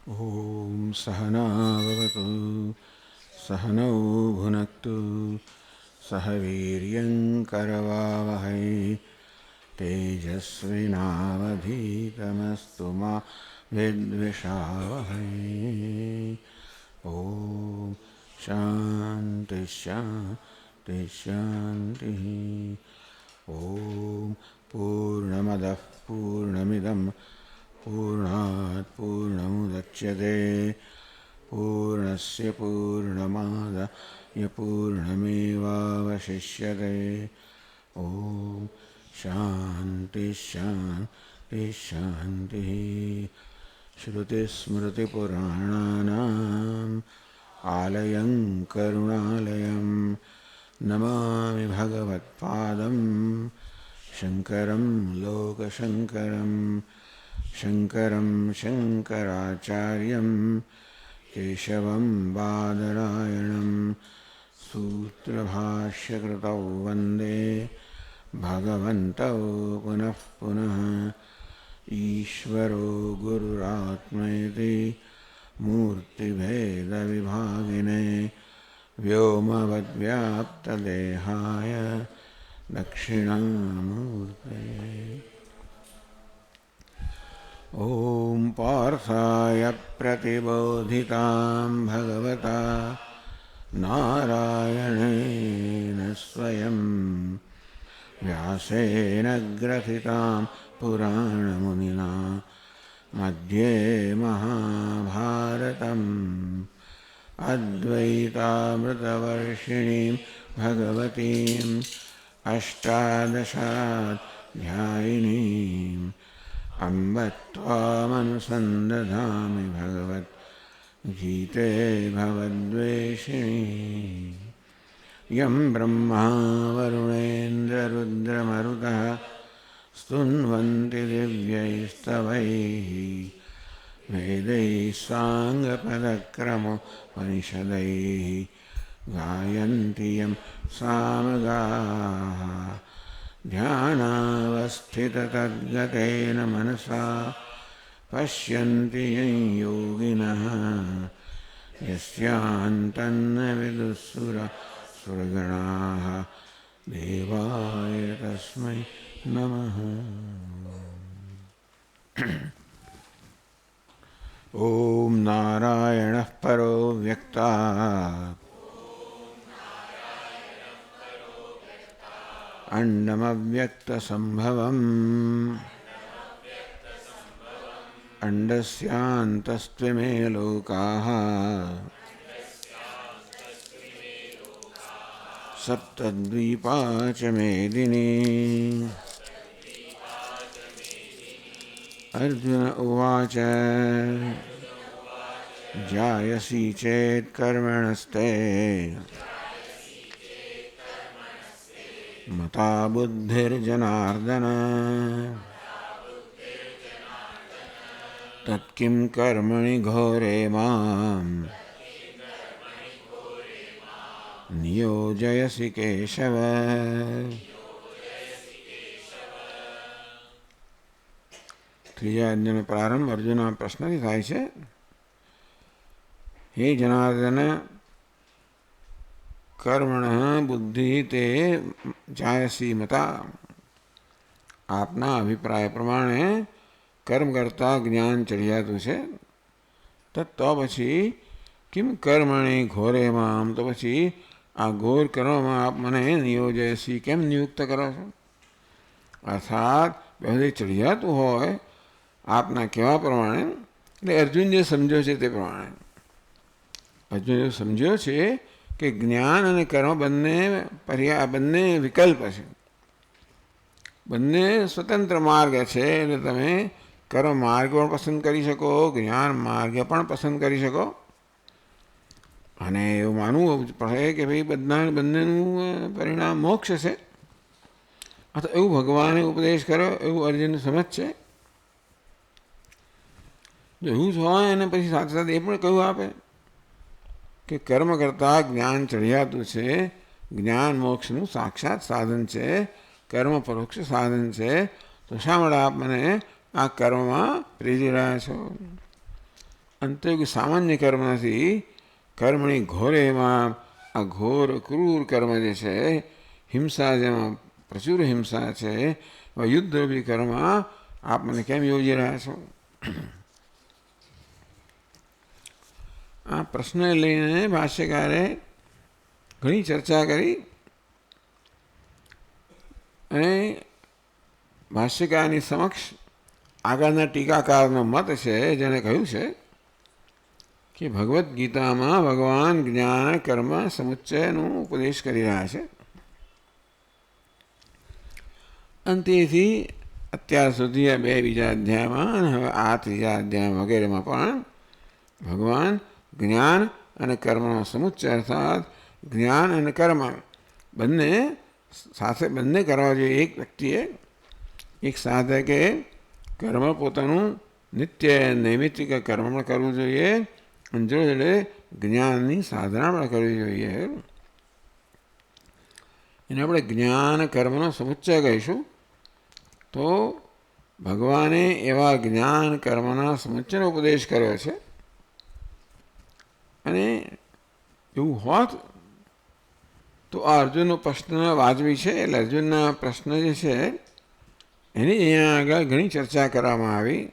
ॐ सहना भवतु सहनौ भुनक्तु सह वीर्यङ्करवावहै तेजस्विनावधीतमस्तु मा विद्विषावहै। ॐ शान्ति शान्ति शान्तिः। ॐ पूर्णमदः पूर्णमिदं पूर्णात् पूर्णमुदच्यते पूर्णस्य पूर्णमादाय पूर्णमेवावशिष्यते। ॐ शान्ति शान्ति शान्तिः। श्रुतिस्मृतिपुराणानाम् आलयं करुणालयं नमामि भगवत्पादं शङ्करं लोकशङ्करं। शङ्करं शङ्कराचार्यं केशवं बादरायणं सूत्रभाष्यकृतौ वन्दे भगवन्तौ पुनः पुनः। ईश्वरो गुरुरात्मेति मूर्तिभेदविभागिने व्योमवद्व्याप्तदेहाय दक्षिणामूर्तये। ॐ पार्थाय प्रतिबोधितां भगवता नारायणेन स्वयं व्यासेन ग्रथितां पुराणमुनिना मध्ये महाभारतम् अद्वैतामृतवर्षिणीं भगवतीम् अष्टादशाध्यायिनीम् अम्ब त्वामनुसन्दधामि भगवद्गीते भवद्वेषिणी। यं ब्रह्मा वरुणेन्द्ररुद्रमरुतः स्तुन्वन्ति दिव्यैस्तवैः वेदैः साङ्गपदक्रमोपनिषदैः गायन्ति यं सामगाः। ध्यानावस्थिततद्गतेन मनसा पश्यन्ति यं योगिनः यस्यान्तन्न विदुःसुरगणाः देवाय तस्मै नमः। ॐ नारायणः परो व्यक्तात् अण्डमव्यक्तसम्भवम् अण्डस्यान्तस्त्विमे लोकाः सप्तद्वीपा च मेदिनी। अर्जुन उवाच जायसी चेत् कर्मणस्ते मता बुद्धिर्जनार्दन तत्किं कर्मणि घोरे मां नियोजयसि केशव। ત્રીજા અધ્યાયનો પ્રારંભ અર્જુનના પ્રશ્નથી થાય છે. હે જનાર્દન, કર્મણ બુદ્ધિ તે જાયસી મતા. આપના અભિપ્રાય પ્રમાણે કર્મ કરતા જ્ઞાન ચડિયાતું છે. તો પછી કિમ કર્મણી ઘોરેમાં, આમ તો પછી આ ઘોર કરવામાં આપ મને નિયોજયસી કેમ નિયુક્ત કરો છો? અર્થાત બધે ચડિયાતું હોય આપના કહેવા પ્રમાણે. એટલે અર્જુન જે સમજ્યો છે તે પ્રમાણે અર્જુન એવું સમજ્યો છે કે જ્ઞાન અને કર્મ બંને વિકલ્પ છે, બંને સ્વતંત્ર માર્ગ છે. એટલે તમે કર્મ માર્ગ પણ પસંદ કરી શકો, જ્ઞાન માર્ગ પણ પસંદ કરી શકો. અને એવું માનવું પડે કે ભાઈ બંનેનું પરિણામ મોક્ષ છે. અથવા એવું ભગવાને ઉપદેશ કર્યો એવું અર્જુન સમજ છે. જો એવું જ હોય અને પછી સાથે સાથે એ પણ કહ્યું આપે કે કર્મ કરતાં જ્ઞાન ચડિયાતું છે, જ્ઞાન મોક્ષનું સાક્ષાત સાધન છે, કર્મ પરોક્ષ સાધન છે. તો શા માટે આપ મને આ કર્મમાં પ્રેરી રહ્યા છો? અંતર્યોગી સામાન્ય કર્મ નથી. કર્મણી ઘોરે એમાં આ ઘોર ક્રૂર કર્મ જે છે, હિંસા જેમાં પ્રચુર હિંસા છે, યુદ્ધરૂપી કર્મ આપ મને કેમ યોજી રહ્યા છો? આ પ્રશ્ન લઈને ભાષ્યકારે ઘણી ચર્ચા કરી અને ભાષ્યકારની સમક્ષ આગળના ટીકાકારનો મત છે, જેણે કહ્યું છે કે ભગવદ્ ગીતામાં ભગવાન જ્ઞાન કર્મ સમુચ્ચયનો ઉપદેશ કરી રહ્યા છે. અંતેથી અત્યાર સુધી આ બે બીજા અધ્યાયમાં અને હવે આ ત્રીજા અધ્યાય વગેરેમાં પણ ભગવાન જ્ઞાન અને કર્મનો સમુચ્ચય અર્થાત જ્ઞાન અને કર્મ બંને સાથે બંને કરવા જોઈએ. એક વ્યક્તિએ, એક સાધકે કર્મ પોતાનું નિત્ય નૈમિત્તિક કર્મ પણ કરવું જોઈએ અને જોડે જ્ઞાનની સાધના પણ કરવી જોઈએ. એને આપણે જ્ઞાન કર્મનો સમુચ્ચય કહીશું. તો ભગવાને એવા જ્ઞાન કર્મના સમુચ્ચયનો ઉપદેશ કર્યો છે. અને એવું હોત તો આ અર્જુનનો પ્રશ્ન વાજબી છે. એટલે અર્જુનના પ્રશ્ન જે છે એની અહીંયા આગળ ઘણી ચર્ચા કરવામાં આવી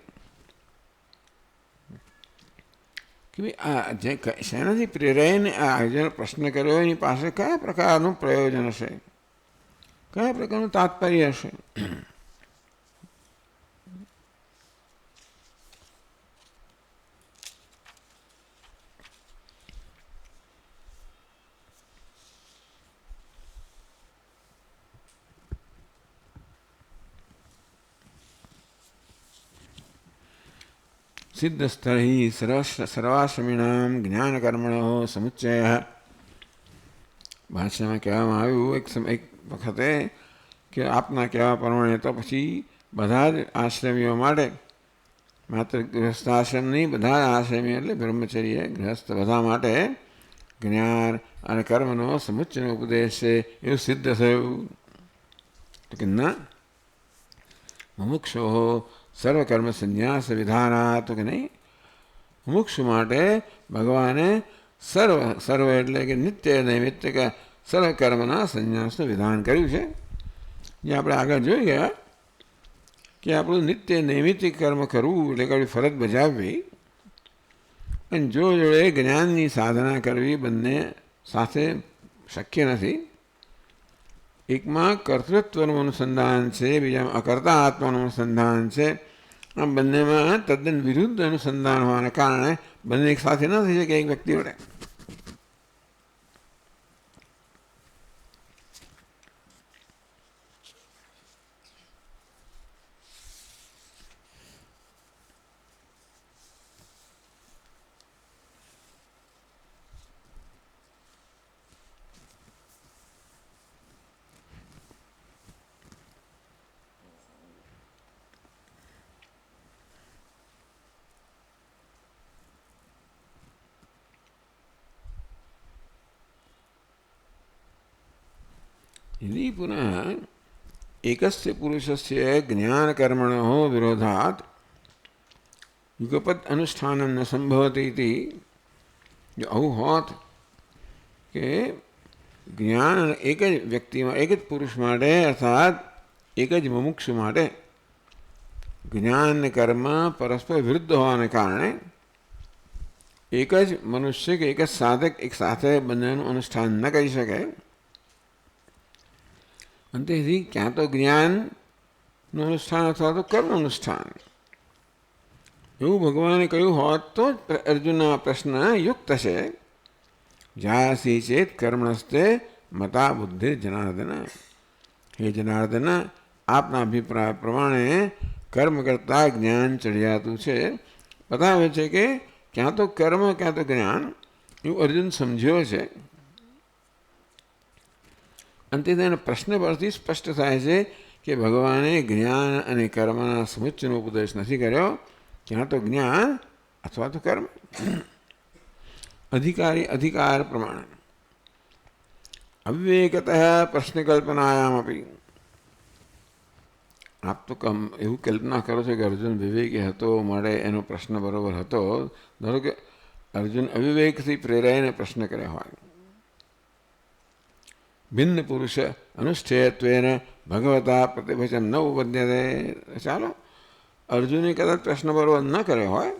કે ભાઈ આ જે શેનાથી પ્રેરાઈને આ અર્જુન પ્રશ્ન કર્યો એની પાસે કયા પ્રકારનું પ્રયોજન હશે, કયા પ્રકારનું તાત્પર્ય હશે. સિદ્ધસ્તરહી સર્વાશ્રમીણામ જ્ઞાનકર્મણો સમુચ્ચય. ભાષામાં કહેવામાં આવ્યું એક વખતે કે આપના કહેવા પ્રમાણે તો પછી બધા જ આશ્રમીઓ માટે, માત્ર ગૃહસ્થાશ્રમ નહીં, બધા આશ્રમી એટલે બ્રહ્મચર્ય ગૃહસ્થ બધા માટે જ્ઞાન અને કર્મનો સમુચ્ચયનો ઉપદેશ છે એવું સિદ્ધ થયું. તો કે ના, મુમુક્ષો સર્વકર્મ સંન્યાસ વિધાના. તો કે નહીં, મુમુક્ષુ માટે ભગવાને સર્વ એટલે કે નિત્ય નૈમિત્તિક સર્વકર્મના સંન્યાસનું વિધાન કર્યું છે. જે આપણે આગળ જોઈ ગયા કે આપણું નિત્ય નૈમિત્તિક કર્મ કરવું એટલે કે ફરજ બજાવવી અને જોડે જ્ઞાનની સાધના કરવી બંને સાથે શક્ય નથી. એકમાં કર્તૃત્વનું અનુસંધાન છે, બીજામાં અકર્તા આત્માનું અનુસંધાન છે. આ બંનેમાં તદ્દન વિરુદ્ધ અનુસંધાન હોવાને કારણે બંને એક સાથે ન થઈ શકે એક વ્યક્તિ વડે. यदि पुनः एकस्य पुरुषस्य ज्ञानकर्मणोः विरोधात् युगपत् अनुष्ठानं न संभवति इति जो आવું હોત કે જ્ઞાન એક જ વ્યક્તિમાં, એક જ પુરુષ માટે અર્થાત એક જ મુમુક્ષુ માટે જ્ઞાન અને કર્મ પરસ્પર વિરુદ્ધ હોવાને કારણે એક જ મનુષ્ય કે એક જ સાધક એક સાથે બંનેનું અનુષ્ઠાન ન કરી શકે. અંતેથી ક્યાં તો જ્ઞાનનું અનુષ્ઠાન અથવા તો કર્મનું અનુષ્ઠાન એવું ભગવાને કહ્યું હોત તો અર્જુનના પ્રશ્ન યુક્ત છે. જાસી ચેત કર્મણસ્તે મતા બુદ્ધિ જનાર્દન. હે જનાર્દન, આપના અભિપ્રાય પ્રમાણે કર્મ કરતાં જ્ઞાન ચડિયાતું છે. બતાવે છે કે ક્યાં તો કર્મ ક્યાં તો જ્ઞાન એવું અર્જુન સમજ્યો છે. અંતે તેના પ્રશ્ન પરથી સ્પષ્ટ થાય છે કે ભગવાને જ્ઞાન અને કર્મના સમુચ્ચયનો ઉપદેશ નથી કર્યો. ક્યાં તો જ્ઞાન અથવા તો કર્મ. અધિકાર પ્રમાણે અવિવેકતઃ પ્રશ્નકલ્પનાયામ અપી. આપ તો એવું કલ્પના કરો છો કે અર્જુન વિવેકી હતો મળે એનો પ્રશ્ન બરોબર હતો. ધારો કે અર્જુન અવિવેકથી પ્રેરાઈને પ્રશ્ન કર્યા હોય. ભિન્ન પુરુષ અનુષ્ઠેયત્વેન ભગવતા પ્રતિભચન ન ઉપદ્યતે. ચાલો અર્જુને કદાચ પ્રશ્ન બરોબર ન કર્યો હોય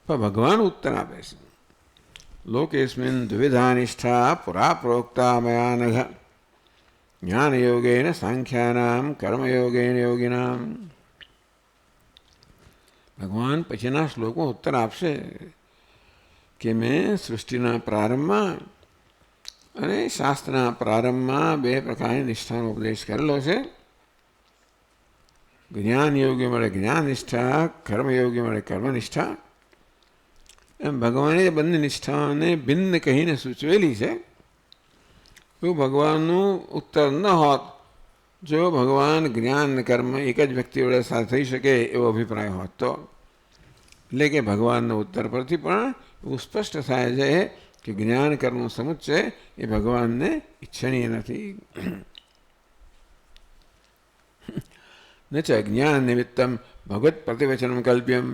પણ ભગવાન ઉત્તર આપે છે. લોકેસ્મિન દ્વિવિધા નિષ્ઠા પુરા પ્રોક્તા મયા નઘ જ્ઞાનયોગેન સાંખ્યાનામ કર્મયોગેન યોગિનામ. ભગવાન પછીના શ્લોકમાં ઉત્તર આપશે કે મેં સૃષ્ટિના પ્રારંભમાં અને શાસ્ત્રના પ્રારંભમાં બે પ્રકારની નિષ્ઠાનો ઉપદેશ કરેલો છે. જ્ઞાન યોગી મળે જ્ઞાન નિષ્ઠા, કર્મયોગી મળે કર્મનિષ્ઠા. એમ ભગવાને બંને નિષ્ઠાઓને ભિન્ન કહીને સૂચવેલી છે. એવું ભગવાનનું ઉત્તર ન હોત જો ભગવાન જ્ઞાન અને કર્મ એક જ વ્યક્તિ વડે સાથે થઈ શકે એવો અભિપ્રાય હોત તો. એટલે કે ભગવાનના ઉત્તર પરથી પણ એવું સ્પષ્ટ થાય છે કે જ્ઞાન કર્મનો સમુચ્ચય એ ભગવાનને ઈચ્છનીય નથી. ન ચ જ્ઞાન નિમિત્તમ ભગવત પ્રતિવચનમ કલ્પ્યમ.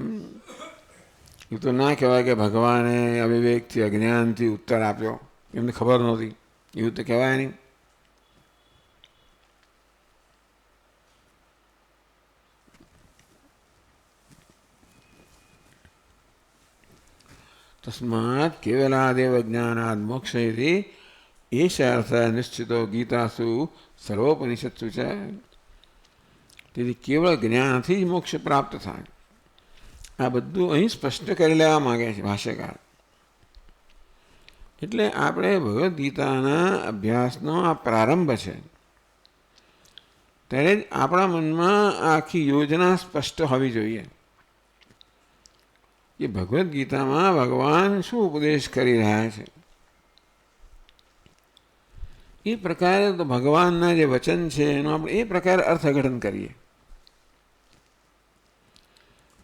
એ તો ના કહેવાય કે ભગવાને અવિવેકથી અજ્ઞાનથી ઉત્તર આપ્યો, એમને ખબર નહોતી, એવું તો કહેવાય નહીં. તસ્માत् કેવલાદેવ જ્ઞાનાદ મોક્ષયતિ એષ અર્થ નિશ્ચિતો ગીતાસુ સર્વોપનિષત્સુ છે. તેથી કેવળ જ્ઞાનથી જ મોક્ષ પ્રાપ્ત થાય. આ બધું અહીં સ્પષ્ટ કરી લેવા માગે છે ભાષ્યકાર. એટલે આપણે ભગવદ્ ગીતાના અભ્યાસનો આ પ્રારંભ છે ત્યારે જ આપણા મનમાં આખી યોજના સ્પષ્ટ હોવી જોઈએ કે ભગવદ્ ગીતામાં ભગવાન શું ઉપદેશ કરી રહ્યા છે. એ પ્રકારે તો ભગવાનના જે વચન છે એનું આપણે એ પ્રકારે અર્થઘટન કરીએ.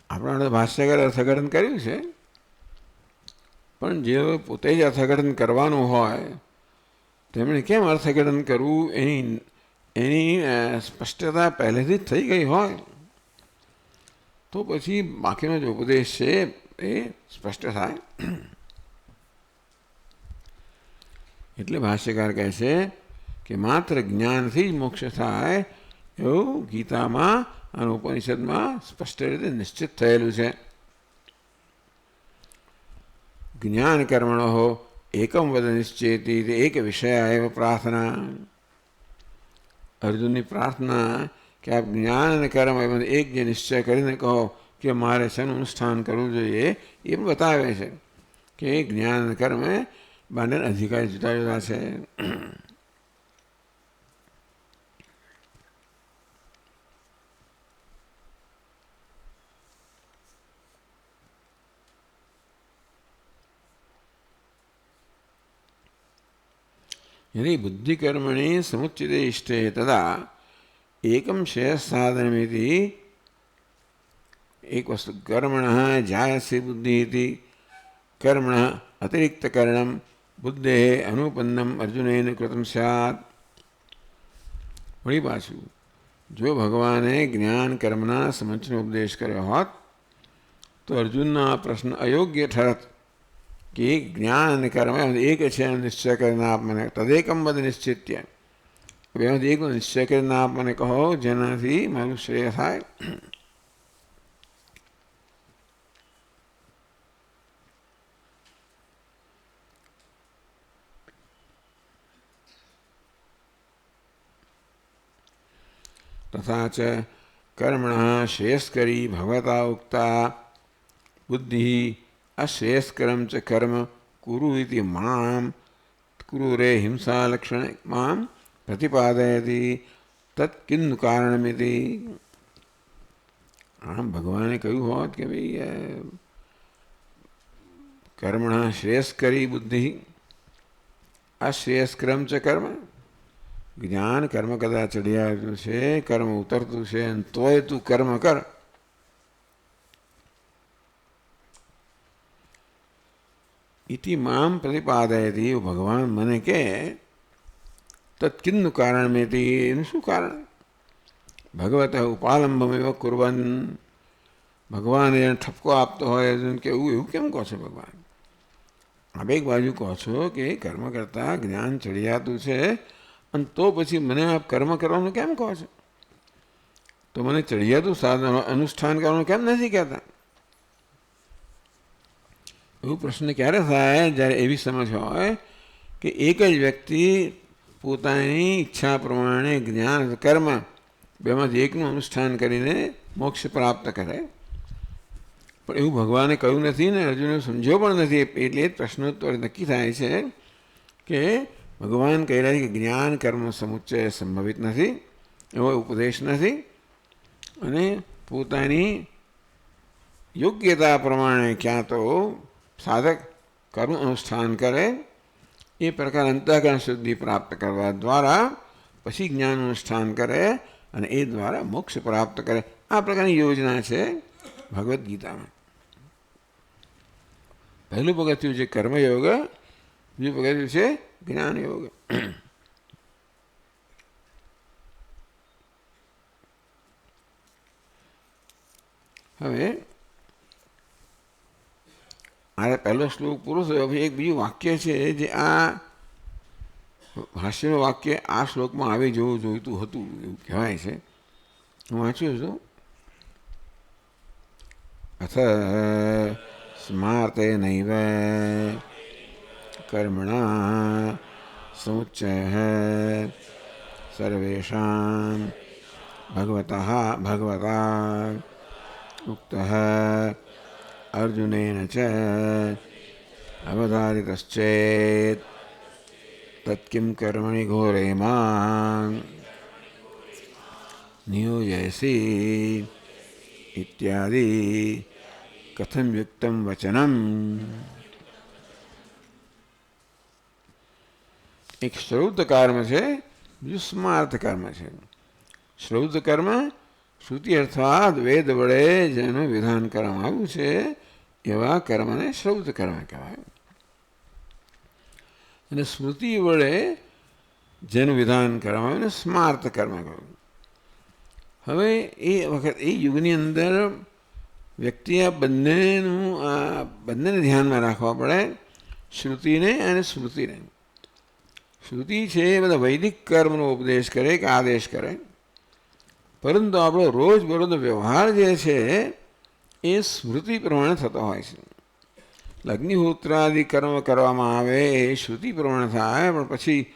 આપણા ભાષ્યકાર અર્થઘટન કર્યું છે પણ જે પોતે જ અર્થઘટન કરવાનું હોય તેમણે કેમ અર્થઘટન કરવું એની સ્પષ્ટતા પહેલેથી જ થઈ ગઈ હોય તો પછી બાકીનો જે ઉપદેશ છે એ સ્પષ્ટ થાય. એટલે ભાષ્યકાર કહે છે કે માત્ર જ્ઞાનથી જ મોક્ષ થાય એવું ગીતામાં અને ઉપનિષદમાં સ્પષ્ટ રીતે નિશ્ચિત થયેલું છે. જ્ઞાન કર્મણો એકમ વદ નિશ્ચેતી એક વિષય એવ પ્રાર્થના. અર્જુનની પ્રાર્થના કે આપ જ્ઞાન અને કર્મ એમાં એક જે નિશ્ચય કરીને કહો કે મારે શેનું અનુષ્ઠાન કરવું જોઈએ એ પણ બતાવે છે કે જ્ઞાન અને કર્મ બંને અધિકાર જુદા જુદા છે. यदि बुद्धिकर्मणि समुचिते इष्टे तदा एकम श्रेयस साधनमिति एक वस्तु कर्मणः जायसे बुद्धि इति कर्मणः अतिरिक्त करणं बुद्धेः अनुपन्नम अर्जुनेन कृतं स्यात्. वही पाछू जो भगवाने ज्ञान कर्मना समझનો ઉપદેશ કર્યો હોત તો અર્જુનના પ્રશ્ન અયોગ્ય ઠરત કે જ્ઞાન અને કર્મ એક છે નિશ્ચય કરીને આપ મને તદેકમ વદ નિશ્ચિત્ય બેમાંથી એક નિશ્ચય કરીને આપ મને કહો જેનાથી મારું શ્રેય થાય. तथा च कर्मणः श्रेयस्करी भगवता उक्ता बुद्धि अश्रेयस्करं च कर्म कुरु इति मां कुरु रे हिंसा लक्षण मां प्रतिपादयति तत्किन्नु कारणमिति. આમ ભગવાને કહ્યું હોત કે ભાઈ કર્મણા શ્રેયસ્કરી બુદ્ધિ અશ્રેયસ્કરમ ચ કર્મ. જ્ઞાન કર્મ કદાચ ચડિયાતું છે, કર્મ ઉતરતું છે તોય તું કર્મ કર ઇતિ મામ પ્રતિપાદયતી. ભગવાન મને કે તત્કિન્નું કારણ મેથી એનું શું કારણ? ભગવત ઉપાલંબમેવ કુર્વન, ભગવાન એને ઠપકો આપતો હોય કે એવું કેમ કહો છો ભગવાન? આપ એક બાજુ કહો છો કે કર્મ કરતાં જ્ઞાન ચડિયાતું છે, અને તો પછી મને આપ કર્મ કરવાનું કેમ કહો છો? તો મને ચડિયાતું સાધન અનુષ્ઠાન કરવાનું કેમ નથી કહેતા? એવું પ્રશ્ન ક્યારે થાય? જ્યારે એવી સમજ હોય કે એક જ વ્યક્તિ પોતાની ઈચ્છા પ્રમાણે જ્ઞાન કર્મ બેમાંથી એકનું અનુષ્ઠાન કરીને મોક્ષ પ્રાપ્ત કરે. પણ એવું ભગવાને કહ્યું નથી ને અર્જુને સમજ્યો પણ નથી. એટલે જ પ્રશ્નોત્તર નક્કી થાય છે કે ભગવાન કહી રહ્યા છે કે જ્ઞાન કર્મ સમુચ્ચય સંભવિત નથી, એવો ઉપદેશ નથી, અને પોતાની યોગ્યતા પ્રમાણે ક્યાં તો સાધક કર્મ અનુષ્ઠાન કરે, એ પ્રકાર અંતઃકરણ શુદ્ધિ પ્રાપ્ત કરવા દ્વારા પછી જ્ઞાન અનુષ્ઠાન કરે અને એ દ્વારા મોક્ષ પ્રાપ્ત કરે. આ પ્રકારની યોજના છે ભગવદ્ ગીતામાં. પહેલું પગથિયું છે કર્મયોગ, બીજું પગથિયું છે જ્ઞાન યોગ. હવે આ પહેલો શ્લોક પૂરો થયો. પછી એક બીજું વાક્ય છે જે આ ભાષ્યનું વાક્ય આ શ્લોકમાં આવી જવું જોઈતું હતું એવું કહેવાય છે. હું વાંચ્યું છું. અથ સ્માર્તે નૈવ કર્મણા સમુચ્ચય સર્વેષાં ભગવતા ઉક્ત અર્જુનેન ચ અવધારિતશ્ચેત તત્કિં કર્મણિ ઘોરે માં નિયોજયસી ઇત્યાદિ કથમ યુક્તમ વચનમ. એક શ્રૌત કર્મ છે, બીજું સ્માર્ત કર્મ છે. શ્રૌત કર્મ શ્રુતિ અર્થાત વેદ વડે જેનું વિધાન કરવામાં આવ્યું છે એવા કર્મને શ્રૌત કર્મ કહેવાય, અને સ્મૃતિ વડે જેનું વિધાન કરવામાં આવ્યું એને સ્માર્ત કર્મ કહેવાય. હવે એ વખત એ યુગની અંદર વ્યક્તિએ બંનેને ધ્યાનમાં રાખવા પડે, શ્રુતિને અને સ્મૃતિને. શ્રુતિ છે એ બધા વૈદિક કર્મનો ઉપદેશ કરે કે આદેશ કરે, પરંતુ આપણો રોજબરોજનો વ્યવહાર જે છે એ સ્મૃતિ પ્રમાણે થતો હોય છે. અગ્નિહોત્રાદિ કર્મ કરવામાં આવે એ શ્રુતિ પ્રમાણે થાય, પણ પછી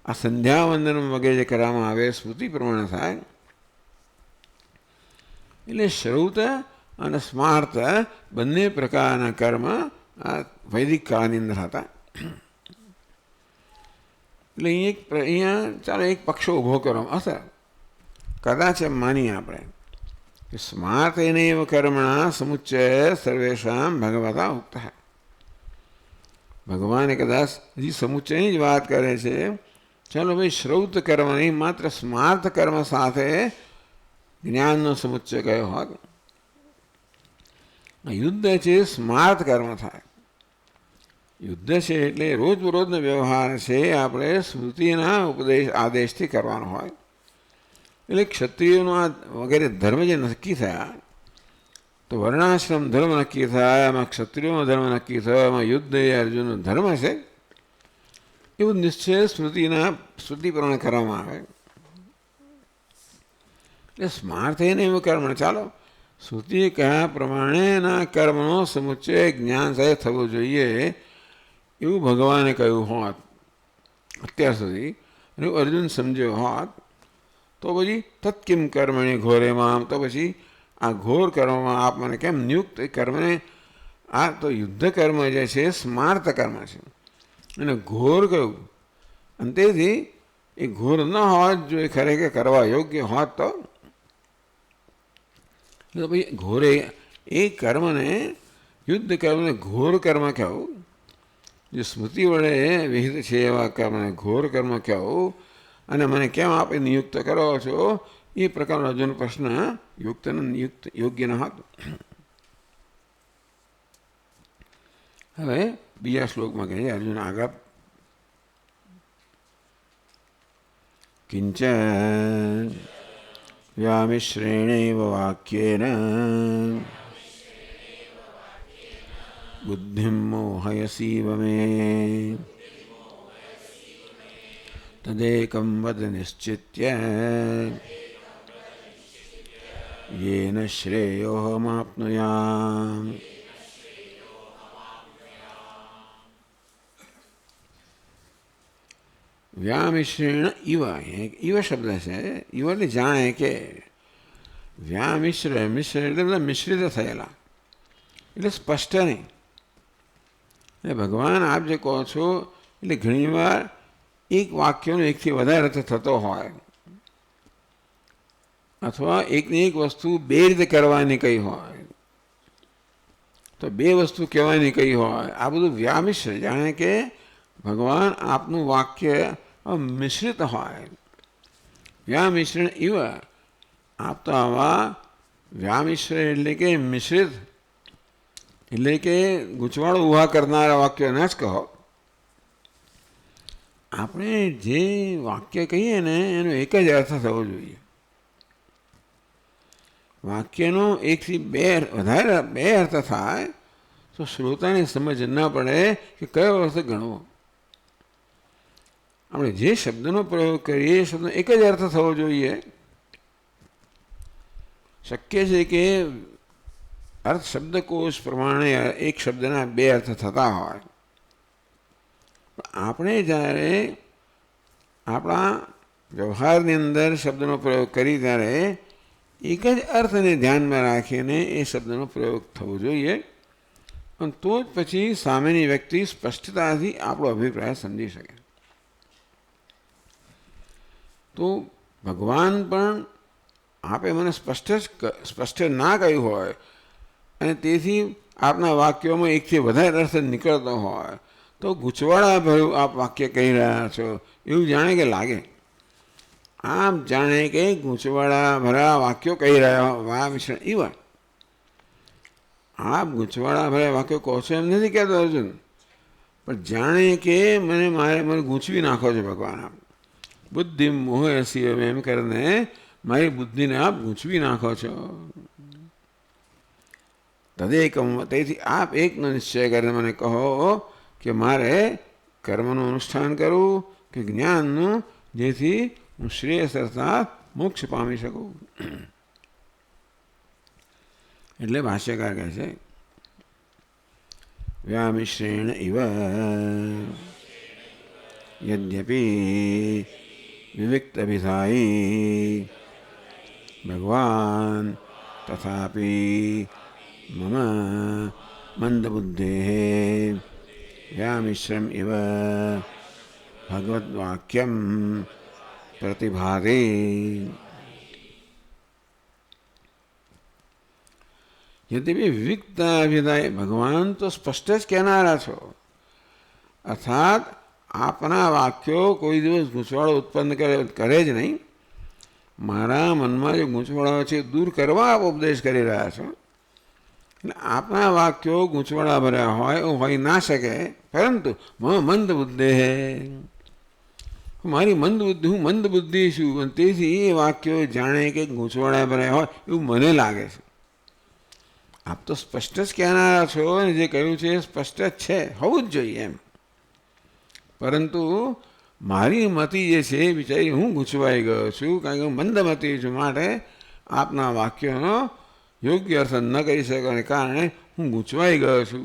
આ સંધ્યાવંદન વગેરે જે કરવામાં આવે સ્મૃતિ પ્રમાણે થાય. એટલે શ્રૌત અને સ્માર્ત બંને પ્રકારના કર્મ આ વૈદિક કાળની અંદર હતા. એટલે અહીંયા ચાલો એક પક્ષો ઊભો કરવામાં હશે. કદાચ એમ માનીએ આપણે કે સ્માર્તેનૈવ કર્મણા સમુચ્ચય સર્વેષાં ભગવતા ઉક્ત. ભગવાને કદાચ હજી સમુચ્ચયની જ વાત કરે છે. ચાલો ભાઈ, શ્રૌત કર્મ નહીં, માત્ર સ્માર્ત કર્મ સાથે જ્ઞાનનો સમુચ્ચય કયો હોત. યુદ્ધ છે સ્માર્ત કર્મ થાય. યુદ્ધ છે એટલે રોજબરોજનો વ્યવહાર છે આપણે સ્મૃતિના ઉપદેશ આદેશથી કરવાનો હોય. એટલે ક્ષત્રિયોનો આ વગેરે ધર્મ જે નક્કી થયા, તો વર્ણાશ્રમ ધર્મ નક્કી થાય, એમાં ક્ષત્રિયોનો ધર્મ નક્કી થયો, એમાં યુદ્ધ એ અર્જુનનો ધર્મ છે, એવું નિશ્ચય સ્મૃતિ પ્રમાણે કરવામાં આવે. એટલે સ્માર્ત એને એવું કર્મ, ચાલો શ્રુતિ કયા પ્રમાણેના કર્મનો સમુચ્ચય જ્ઞાન સાથે થવો જોઈએ એવું ભગવાને કહ્યું હોત અત્યાર સુધી, અને અર્જુન સમજ્યો હોત, તો પછી તત્કિમ કર્મણી ઘોરેમાં, તો પછી આ ઘોર કર્મમાં આપ મને કેમ નિયુક્ત કર્મને? આ તો યુદ્ધ કર્મ જે છે સ્માર્ત કર્મ છે, અને ઘોર કયું? અને તેથી એ ઘોર ન હોત, જો એ ખરેખર કરવા યોગ્ય હોત તો ભાઈ ઘોરે એ કર્મને, યુદ્ધ કર્મને ઘોર કર્મ કહેવું. જે સ્મૃતિ વડે વિહિત છે એવા કર્મને ઘોર કર્મ કહેવું, અને મને કેમ આપે નિયુક્ત કરો છો? એ પ્રકારનો અર્જુન પ્રશ્ન યોગ્ય ન હતો. હવે બીજા શ્લોકમાં કહે છે અર્જુન આગળ, કિંચ व्यामिश्रेणैव वाक्येन बुद्धिं मोहयसीव मे तदेकं वद निश्चित्य येन श्रेयोऽहमाप्नुयाम्। व्यामिश्रेण इव, इव शब्द છે ઇવ એટલે જાણે કે વ્યામિશ્ર મિશ્ર એટલે બધા મિશ્રિત થયેલા, એટલે સ્પષ્ટ નહીં. એટલે ભગવાન આપ જે કહો છો એટલે ઘણીવાર એક વાક્યનો એકથી વધારે અર્થ થતો હોય, અથવા એકની એક વસ્તુ બે રીતે કરવાની કહી હોય તો બે વસ્તુ કહેવાની કહી હોય, આ બધું વ્યામિશ્ર, જાણે કે ભગવાન આપનું વાક્ય મિશ્રિત હોય. વ્યામિશ્રણ ઇવ, આપ તો આવા વ્યામિશ્ર એટલે કે મિશ્રિત એટલે કે ગૂંચવાડો ઊભા કરનારા વાક્યો ના જ કહો. આપણે જે વાક્ય કહીએ ને એનો એક જ અર્થ થવો જોઈએ. વાક્યનો એકથી વધારે બે અર્થ થાય તો શ્રોતાને સમજ ન પડે કે કયો અર્થ ગણવો. આપણે જે શબ્દનો પ્રયોગ કરીએ એ શબ્દનો એક જ અર્થ થવો જોઈએ. શક્ય છે કે અર્થ શબ્દકોશ પ્રમાણે એક શબ્દના બે અર્થ થતા હોય, આપણે જ્યારે આપણા વ્યવહારની અંદર શબ્દનો પ્રયોગ કરી ત્યારે એક જ અર્થને ધ્યાનમાં રાખીને એ શબ્દનો પ્રયોગ થવો જોઈએ, અને તો જ પછી સામેની વ્યક્તિ સ્પષ્ટતાથી આપણો અભિપ્રાય સમજી શકે. તો ભગવાન પણ આપે મને સ્પષ્ટ ના કહ્યું હોય અને તેથી આપના વાક્યોમાં એકથી વધારે અર્થ નીકળતો હોય તો ગૂંચવાડા ભર્યું આપ વાક્ય કહી રહ્યા છો એવું જાણે કે લાગે. આપ જાણે કે ગૂંચવાડા ભર્યા વાક્યો કહી રહ્યા વ્યામિશ્રણ ઇવ. આપ ગૂંચવાડા ભર્યા વાક્યો કહો છો એમ નથી કહેતો અર્જુન, પણ જાણે કે મને ગૂંચવી નાખો છો ભગવાન. આપ બુદ્ધિ મોહયસી એમ કરીને મારી બુદ્ધિને આપ ગૂંચવી નાખો છો. તદેકમ, તેથી આપ એકનો નિશ્ચય કરીને મને કહો કે મારે કર્મનું અનુષ્ઠાન કરવું કે જ્ઞાનનું, જેથી હું શ્રેયસ અર્થાત મોક્ષ પામી શકું. એટલે ભાષ્યકાર કહે છે વ્યામિશ્રેણ ઇવ યદ્યપી વિવિક્ત અભિધાયી ભગવાન તથાપી મમ મંદબુદ્ધેઃ વ્યામિશ્રમ ઇવ ભગવદ્વાક્યમ પ્રતિભાતે. યદ્યપि વિવિક્તા અભિધાય, ભગવાન તો સ્પષ્ટ જ કહેનારા છો, અર્થાત આપના વાક્યો કોઈ દિવસ ગૂંચવાડો ઉત્પન્ન કરે જ નહીં. મારા મનમાં જે ગૂંચવાડા છે દૂર કરવા આપ ઉપદેશ કરી રહ્યા છો. એટલે આપના વાક્યો ગૂંચવાડા ભર્યા હોય એવું હોઈ ના શકે, પરંતુ મંદ બુદ્ધિ હે, મારી મંદ બુદ્ધિ, હું મંદ બુદ્ધિ છું, અને તેથી એ વાક્યો જાણે કે ગૂંચવાડા ભર્યા હોય એવું મને લાગે છે. આપ તો સ્પષ્ટ જ કહેનારા છો અને જે કહ્યું છે એ સ્પષ્ટ જ છે, હોવું જ જોઈએ એમ. પરંતુ મારી મતિ જે છે એ બિચારી હું ગૂંચવાઈ ગયો છું, કારણ કે હું મંદમતી છું, માટે આપના વાક્યોનો યોગ્ય અર્થ ન કરી શકવાને કારણે હું ગૂંચવાઈ ગયો છું.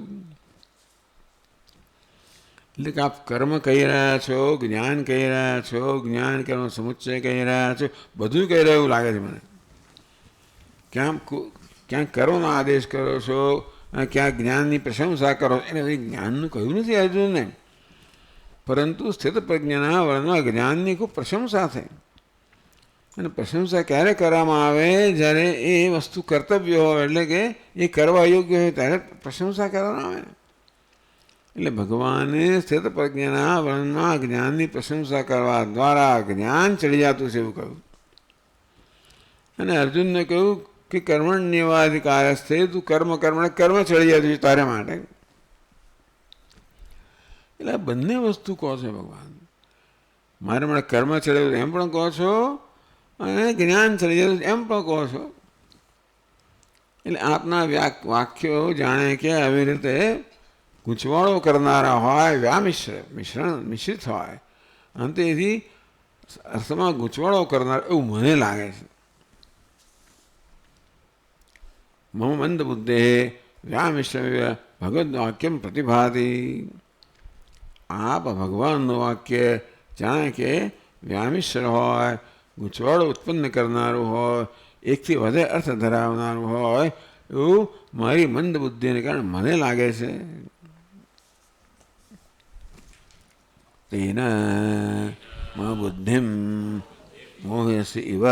એટલે કે આપ કર્મ કહી રહ્યા છો, જ્ઞાન કહી રહ્યા છો, જ્ઞાન કર્મ સમુચ્ચય કહી રહ્યા છો, બધું કહી રહ્યું એવું લાગે છે મને. ક્યાંક કર્મનો આદેશ કરો છો અને ક્યાંક જ્ઞાનની પ્રશંસા કરો. એટલે જ્ઞાનનું કહ્યું નથી અર્જુનને, પરંતુ સ્થિત પ્રજ્ઞાના વર્ણમાં જ્ઞાનની ખૂબ પ્રશંસા થઈ. અને પ્રશંસા ક્યારે કરવામાં આવે? જ્યારે એ વસ્તુ કર્તવ્ય હોય, એટલે કે એ કરવા યોગ્ય હોય ત્યારે પ્રશંસા કરવામાં આવે. એટલે ભગવાને સ્થિત પ્રજ્ઞાના વર્ણમાં જ્ઞાનની પ્રશંસા કરવા દ્વારા જ્ઞાન ચડી જતું છે એવું કહ્યું. અને અર્જુનને કહ્યું કે કર્મણ્યવાધિકારસ્તે, તું કર્મ ચડી જતું છે તારે માટે. એટલે આ બંને વસ્તુ કહો છો ભગવાન. મારે મને કર્મ ચડ્યું એમ પણ કહો છો, અને જ્ઞાન ચડી જતું એમ પણ કહો છો. એટલે આપના વાક્યો જાણે કે આવી રીતે ગૂંચવાળો કરનારા હોય, મિશ્રિત હોય અને તેથી અર્થમાં ગૂંચવાળો કરનાર એવું મને લાગે છે. મમ મંદ બુદ્ધે વ્યામિશ્ર ભગવદ વાક્યમ પ્રતિભાતી. આપ ભગવાનનું વાક્ય જાણે કે વ્યામિશ્ર હોય, ગૂંચવાળો ઉત્પન્ન કરનારું હોય, એકથી વધે અર્થ ધરાવનારું હોય એવું મારી મંદ બુદ્ધિને કારણે મને લાગે છે. તેના મા બુદ્ધિમ મોહયસી ઇવ.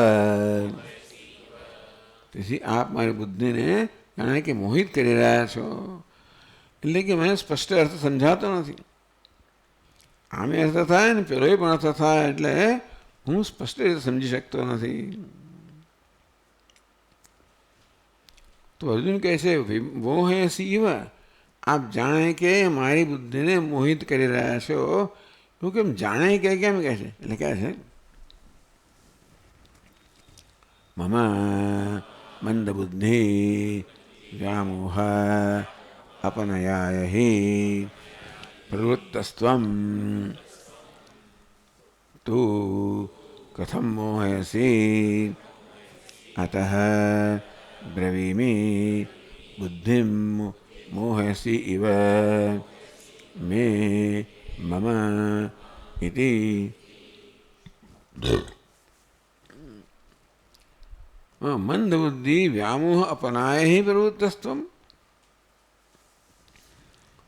તેથી આપ મારી બુદ્ધિને જાણે કે મોહિત કરી રહ્યા છો. એટલે કે મને સ્પષ્ટ અર્થ સમજાતો નથી. આમે અર્થ થાય ને પેલો પણ અર્થ થાય એટલે હું સ્પષ્ટ રીતે સમજી શકતો નથી. તો અર્જુન કહે છે મોહયસી ઇવ, આપ જાણે કે મારી બુદ્ધિને મોહિત કરી રહ્યા છો. એવું કેમ જાણે કે કેમ કહે છે? એટલે કહે છે મમ મંદ બુદ્ધિ વ્યામોહ અપનયાય હિ પ્રવૃત્તસ્ત્વમ તું કથમ મોહયસી અતઃ બ્રવીમિ બુદ્ધિમ મોહયસી ઇવ મે મમ ઇતિ. મંદ બુદ્ધિ વ્યામોહ અપનાય હિ પ્રવૃત્તસ્ત્વમ.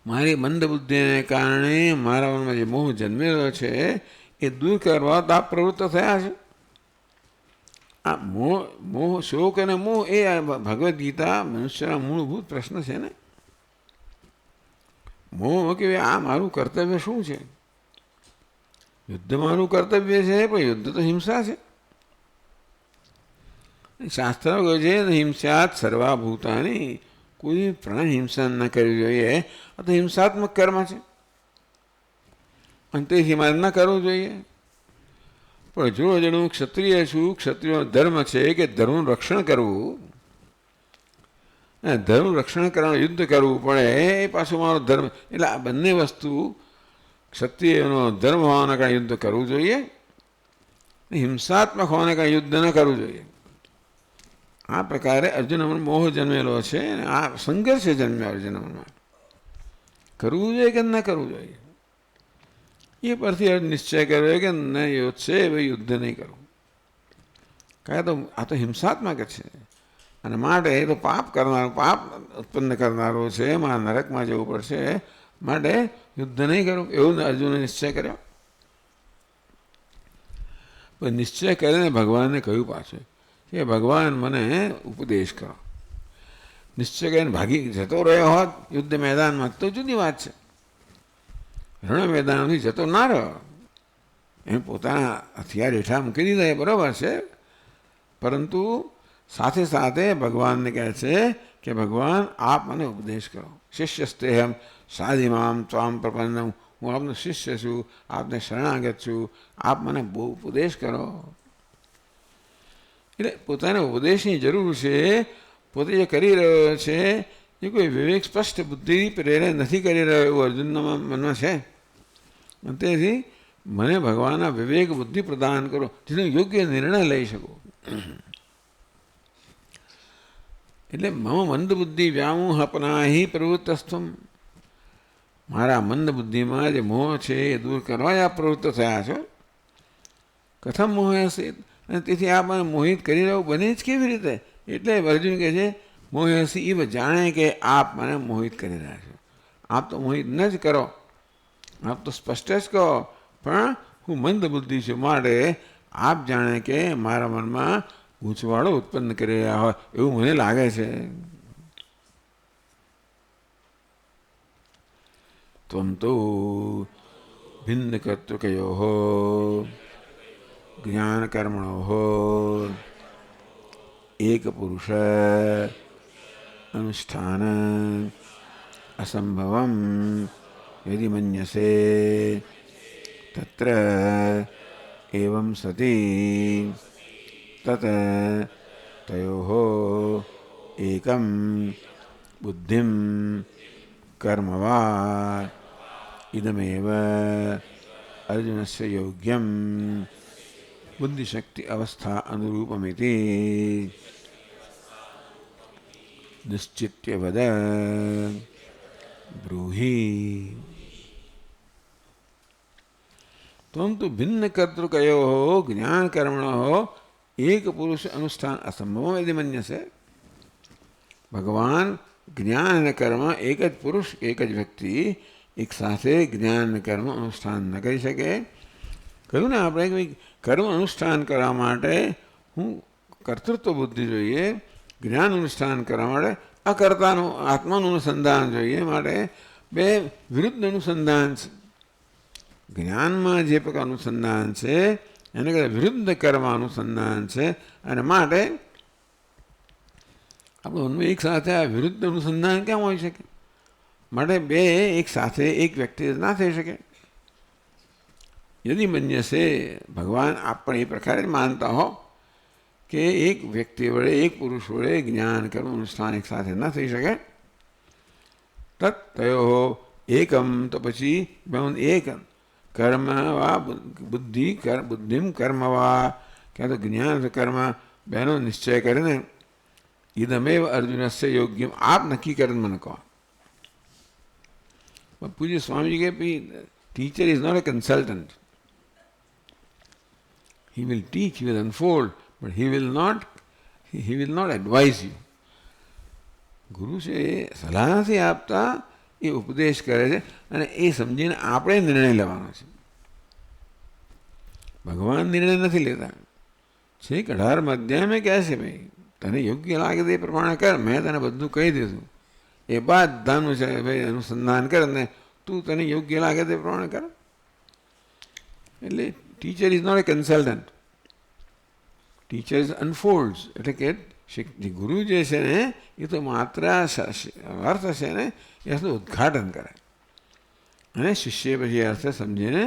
મારી મંદ બુદ્ધિને કારણે મારા મનમાં જે મોહ જન્મેલો છે એ દૂર કરવા તો આપ પ્રવૃત્ત થયા છે. આ મોહ શોક અને મોહ એ ભગવદ્ ગીતા મનુષ્યના મૂળભૂત પ્રશ્ન છે ને. મોહ કે આ મારું કર્તવ્ય શું છે? યુદ્ધ મારું કર્તવ્ય છે, પણ યુદ્ધ તો હિંસા છે. શાસ્ત્ર કહે છે હિંસાત સર્વાભૂતાની, કોઈ પ્રાણ હિંસા ન કરવી જોઈએ. આ તો હિંસાત્મક કર્મ છે અને તેથી મારે ન કરવું જોઈએ. પણ જો હું ક્ષત્રિય છું, ક્ષત્રિયનો ધર્મ છે કે ધર્મનું રક્ષણ કરવું, ધર્મ રક્ષણ કરવાનું યુદ્ધ કરવું પડે એ પાછું મારો ધર્મ. એટલે આ બંને વસ્તુ ક્ષત્રિયનો ધર્મ હોવાના કારણે યુદ્ધ કરવું જોઈએ, હિંસાત્મક હોવાના કારણે યુદ્ધ ન કરવું જોઈએ. આ પ્રકારે અર્જુનમાં મોહ જન્મેલો છે અને આ સંઘર્ષ જન્મ્યો અર્જુનમાં. કરવું જોઈએ કે ન કરવું જોઈએ એ પરથી નિશ્ચય કર્યો કે ન યોજશે ભાઈ યુદ્ધ નહીં કરવું. કાંઈ તો આ તો હિંસાત્મક છે અને માટે એ તો પાપ કરનારો, પાપ ઉત્પન્ન કરનારો છે, એમાં નરકમાં જવું પડશે, માટે યુદ્ધ નહીં કરવું એવું અર્જુને નિશ્ચય કર્યો. પણ નિશ્ચય કરીને ભગવાનને કહ્યું પાછું કે ભગવાન મને ઉપદેશ કરો. નિશ્ચય કરીને ભાગી જતો રહ્યો હોત યુદ્ધ મેદાનમાં તો જુદી વાત છે. રણ મેદાનથી જતો ના રહ્યો, એમ પોતાના હથિયાર હેઠા મૂકી દીધા એ બરાબર છે, પરંતુ સાથે સાથે ભગવાનને કહે છે કે ભગવાન આપ મને ઉપદેશ કરો. શિષ્યસ્તેહમ સાધિમામ ત્વામ પ્રપન્નમ, હું આપનો શિષ્ય છું, આપને શરણાગત છું, આપ મને બહુ ઉપદેશ કરો. એટલે પોતાને ઉપદેશની જરૂર છે. પોતે જે કરી રહ્યો છે એ કોઈ વિવેક સ્પષ્ટ બુદ્ધિ પ્રેરે નથી કરી રહ્યો એવું અર્જુનના મનમાં છે. તેથી મને ભગવાનના વિવેક બુદ્ધિ પ્રદાન કરો જેનો યોગ્ય નિર્ણય લઈ શકું. એટલે મમ મંદ બુદ્ધિ વ્યામોહ અપનાહિ પ્રવૃત્તસ્ત્વમ, મારા મંદ બુદ્ધિમાં જે મોહ છે એ દૂર કરવા આ પ્રવૃત્ત થયા છો. કથમ મોહયસે, અને તેથી આ મને મોહિત કરી રહ્યો બને જ કેવી રીતે? એટલે અર્જુન કહે છે મોહયસી ઇવ, જાણે કે આપ મને મોહિત કરી રહ્યા છો. આપ તો મોહિત ન જ કરો, આપ તો સ્પષ્ટ જ કહો, પણ હું મંદ બુદ્ધિ છું માટે આપ જાણે કે મારા મનમાં ગૂંચવાડો ઉત્પન્ન કરી રહ્યા હોય એવું મને લાગે છે. ત્વમ તો ભિન્ન કર્તૃકયો જ્ઞાન કર્મણો એક પુરુષ અનુષ્ઠાન અસંભવમ યદિ મન્યસે તત્ર એવં સતી तत् तयोः एकं बुद्धिं कर्म वा इदमेव अर्जुनस्य योग्यं बुद्धिशक्ति अवस्था अनुरूपमिति निश्चित्य वद ब्रूहि। परंतु भिन्न कर्तृकयोः ज्ञान कर्मणोः एक पुरुष अनुष्ठान असंभव यदि मन्यसे। भगवान ज्ञान कर्म एक ज पुरुष एक ज व्यक्ति एक સાથે જ્ઞાન કર્મ અનુષ્ઠાન ન કરી શકે। કહ્યું ને આપણે કે કર્મ અનુષ્ઠાન કરવા માટે હું કર્તૃત્વ બુદ્ધિ જોઈએ, જ્ઞાન અનુષ્ઠાન કરવા માટે અકર્તાનું આત્માનું અનુસંધાન જોઈએ, માટે બે વિરુદ્ધ અનુસંધાન છે। જ્ઞાનમાં જે પ્રકાર અનુસંધાન છે એને કદાચ વિરુદ્ધ કર્મ અનુસંધાન છે, અને માટે આપણું એક સાથે આ વિરુદ્ધ અનુસંધાન કેમ હોઈ શકે? માટે બે એક સાથે એક વ્યક્તિ ના થઈ શકે। यदि मन्यसे भगवान आप पण ए प्रकारे मानता हो कि एक व्यक्ति वड़े एक पुरुष वड़े ज्ञान कर्म अनुष्ठान एक साथ न थी सके, तत्तयोः एकम तो पछी एक कर्म वा बुद्धिम कर्म वा क्या तो ज्ञान से कर्म बहनों निश्चय करें इदमेव अर्जुन से योग्यम आप नक्की कर मन को। पूज्य स्वामी जी के teacher is not a consultant. He will teach, he will unfold, but he will not advise you. ગુરુ છે એ સલાહથી આપતા એ ઉપદેશ કરે છે, અને એ સમજીને આપણે નિર્ણય લેવાનો છે। ભગવાન નિર્ણય નથી લેતા। છેક 18 અધ્યાયમાં કહે છે ભાઈ તને યોગ્ય લાગે તે પ્રમાણે કર, મેં તને બધું કહી દીધું, એ બધાનું છે ભાઈ અનુસંધાન કર ને તું તને યોગ્ય લાગે તે પ્રમાણે કર। એટલે teacher is not a consultant, teacher unfolds. એટલે કે જે ગુરુ જે છે ને એ તો માત્ર અર્થ છે ને એનું ઉદ્ઘાટન કરે, અને શિષ્ય પછી અર્થ સમજીને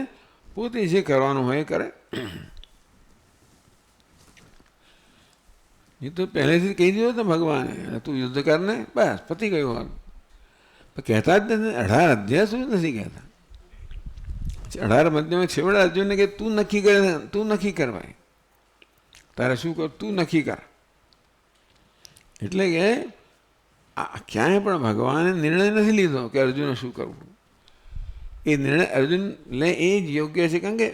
પોતે જે કરવાનું હોય એ કરે। એ તો પહેલેથી કહી દીધું તો ભગવાને તું યુદ્ધ કરને, બસ પતી ગયું। પણ કહેતા જ નથી, 18 અધ્યાય સુધી નથી કહેતા। 18 મધ્યમાં છેવડે અર્જુનને કે તું નક્કી કરે, તું નક્કી કર ભાઈ, તારે શું કર તું નક્કી કર। એટલે કે ક્યાંય પણ ભગવાને નિર્ણય નથી લીધો કે અર્જુને શું કરવું। એ નિર્ણય અર્જુન લે એ જ યોગ્ય છે, કારણ કે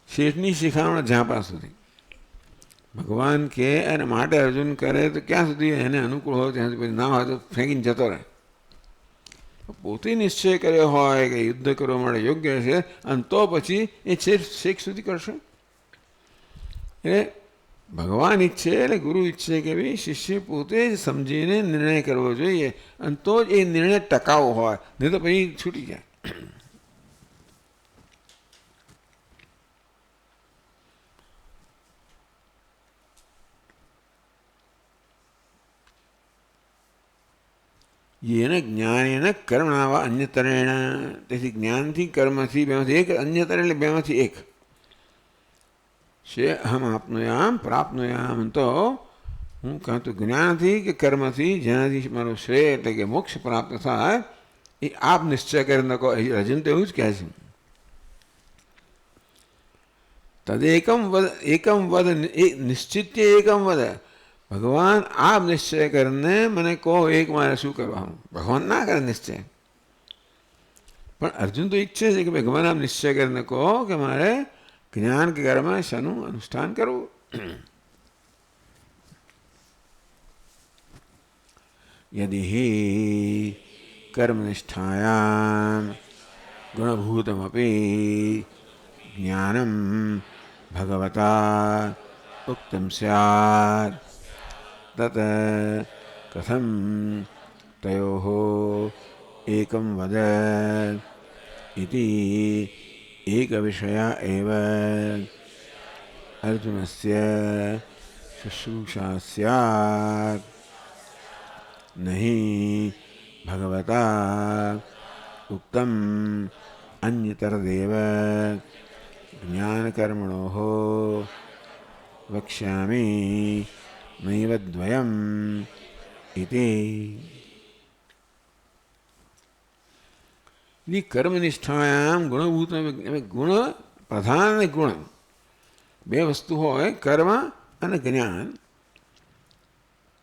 શેઠની શિખામણ ઝાંપા સુધી ભગવાન કહે અને માટે અર્જુન કરે તો ક્યાં સુધી એને અનુકૂળ હોય ત્યાં સુધી, ના હોય તો ફેંકીને જતો રહે। પોતે નિશ્ચય કર્યો હોય કે યુદ્ધ કરવા માટે યોગ્ય છે, અને તો પછી એ છેક સુધી કરશે। એટલે ભગવાન ઈચ્છે એટલે ગુરુ ઈચ્છે કે ભાઈ શિષ્ય પોતે જ સમજીને નિર્ણય કરવો જોઈએ, અને તો જ એ નિર્ણય ટકાઉ હોય, નહીં તો પછી છૂટી જાય। येन ज्ञानेन कर्मणा वा अन्यतरेण, તેથી જ્ઞાનથી કર્મથી બેમાંથી એક, અન્યતર એટલે બેમાંથી એક। છે અહમ આપનુયામ પ્રાપ્નુયામ, તો હું કાં તો જ્ઞાનથી કે કર્મથી જેનાથી મારો શ્રેય એટલે કે મોક્ષ પ્રાપ્ત થાય એ આપ નિશ્ચય કરી નાખો। અર્જુન તો એવું જ કહે છે, તદેકમ વદ એકમ વદ નિશ્ચિત્ય એકમ વદ। ભગવાન આપ નિશ્ચય કરીને મને કહો એક મારે શું કરવાનું। ભગવાન ના કરે નિશ્ચય, પણ અર્જુન તો ઈચ્છે છે કે ભગવાન આપ નિશ્ચય કરીને કહો કે મારે જ્ઞાન કે કર્મ શાનું અનુષ્ઠાન કરવું। યદિ હિ કર્મનિષ્ઠાયામ ગુણભૂતમપી જ્ઞાનમ ભગવતા ઉક્તમ સ્યાत् તત કથમ તયોઃ એકમ વદ ઇતિ एकविषया एव अर्जुनस्य शुश्रूषा स्यात्। नहीं भगवता उक्तम अन्यतरदेव ज्ञानकर्मणोः વક્ષ્યામિ નૈવ દ્વયમ ઇતિ. કર્મનિષ્ઠાયામ ગુણભૂત ગુણ પ્રધાન અને ગુણ બે વસ્તુ હોય, કર્મ અને જ્ઞાન.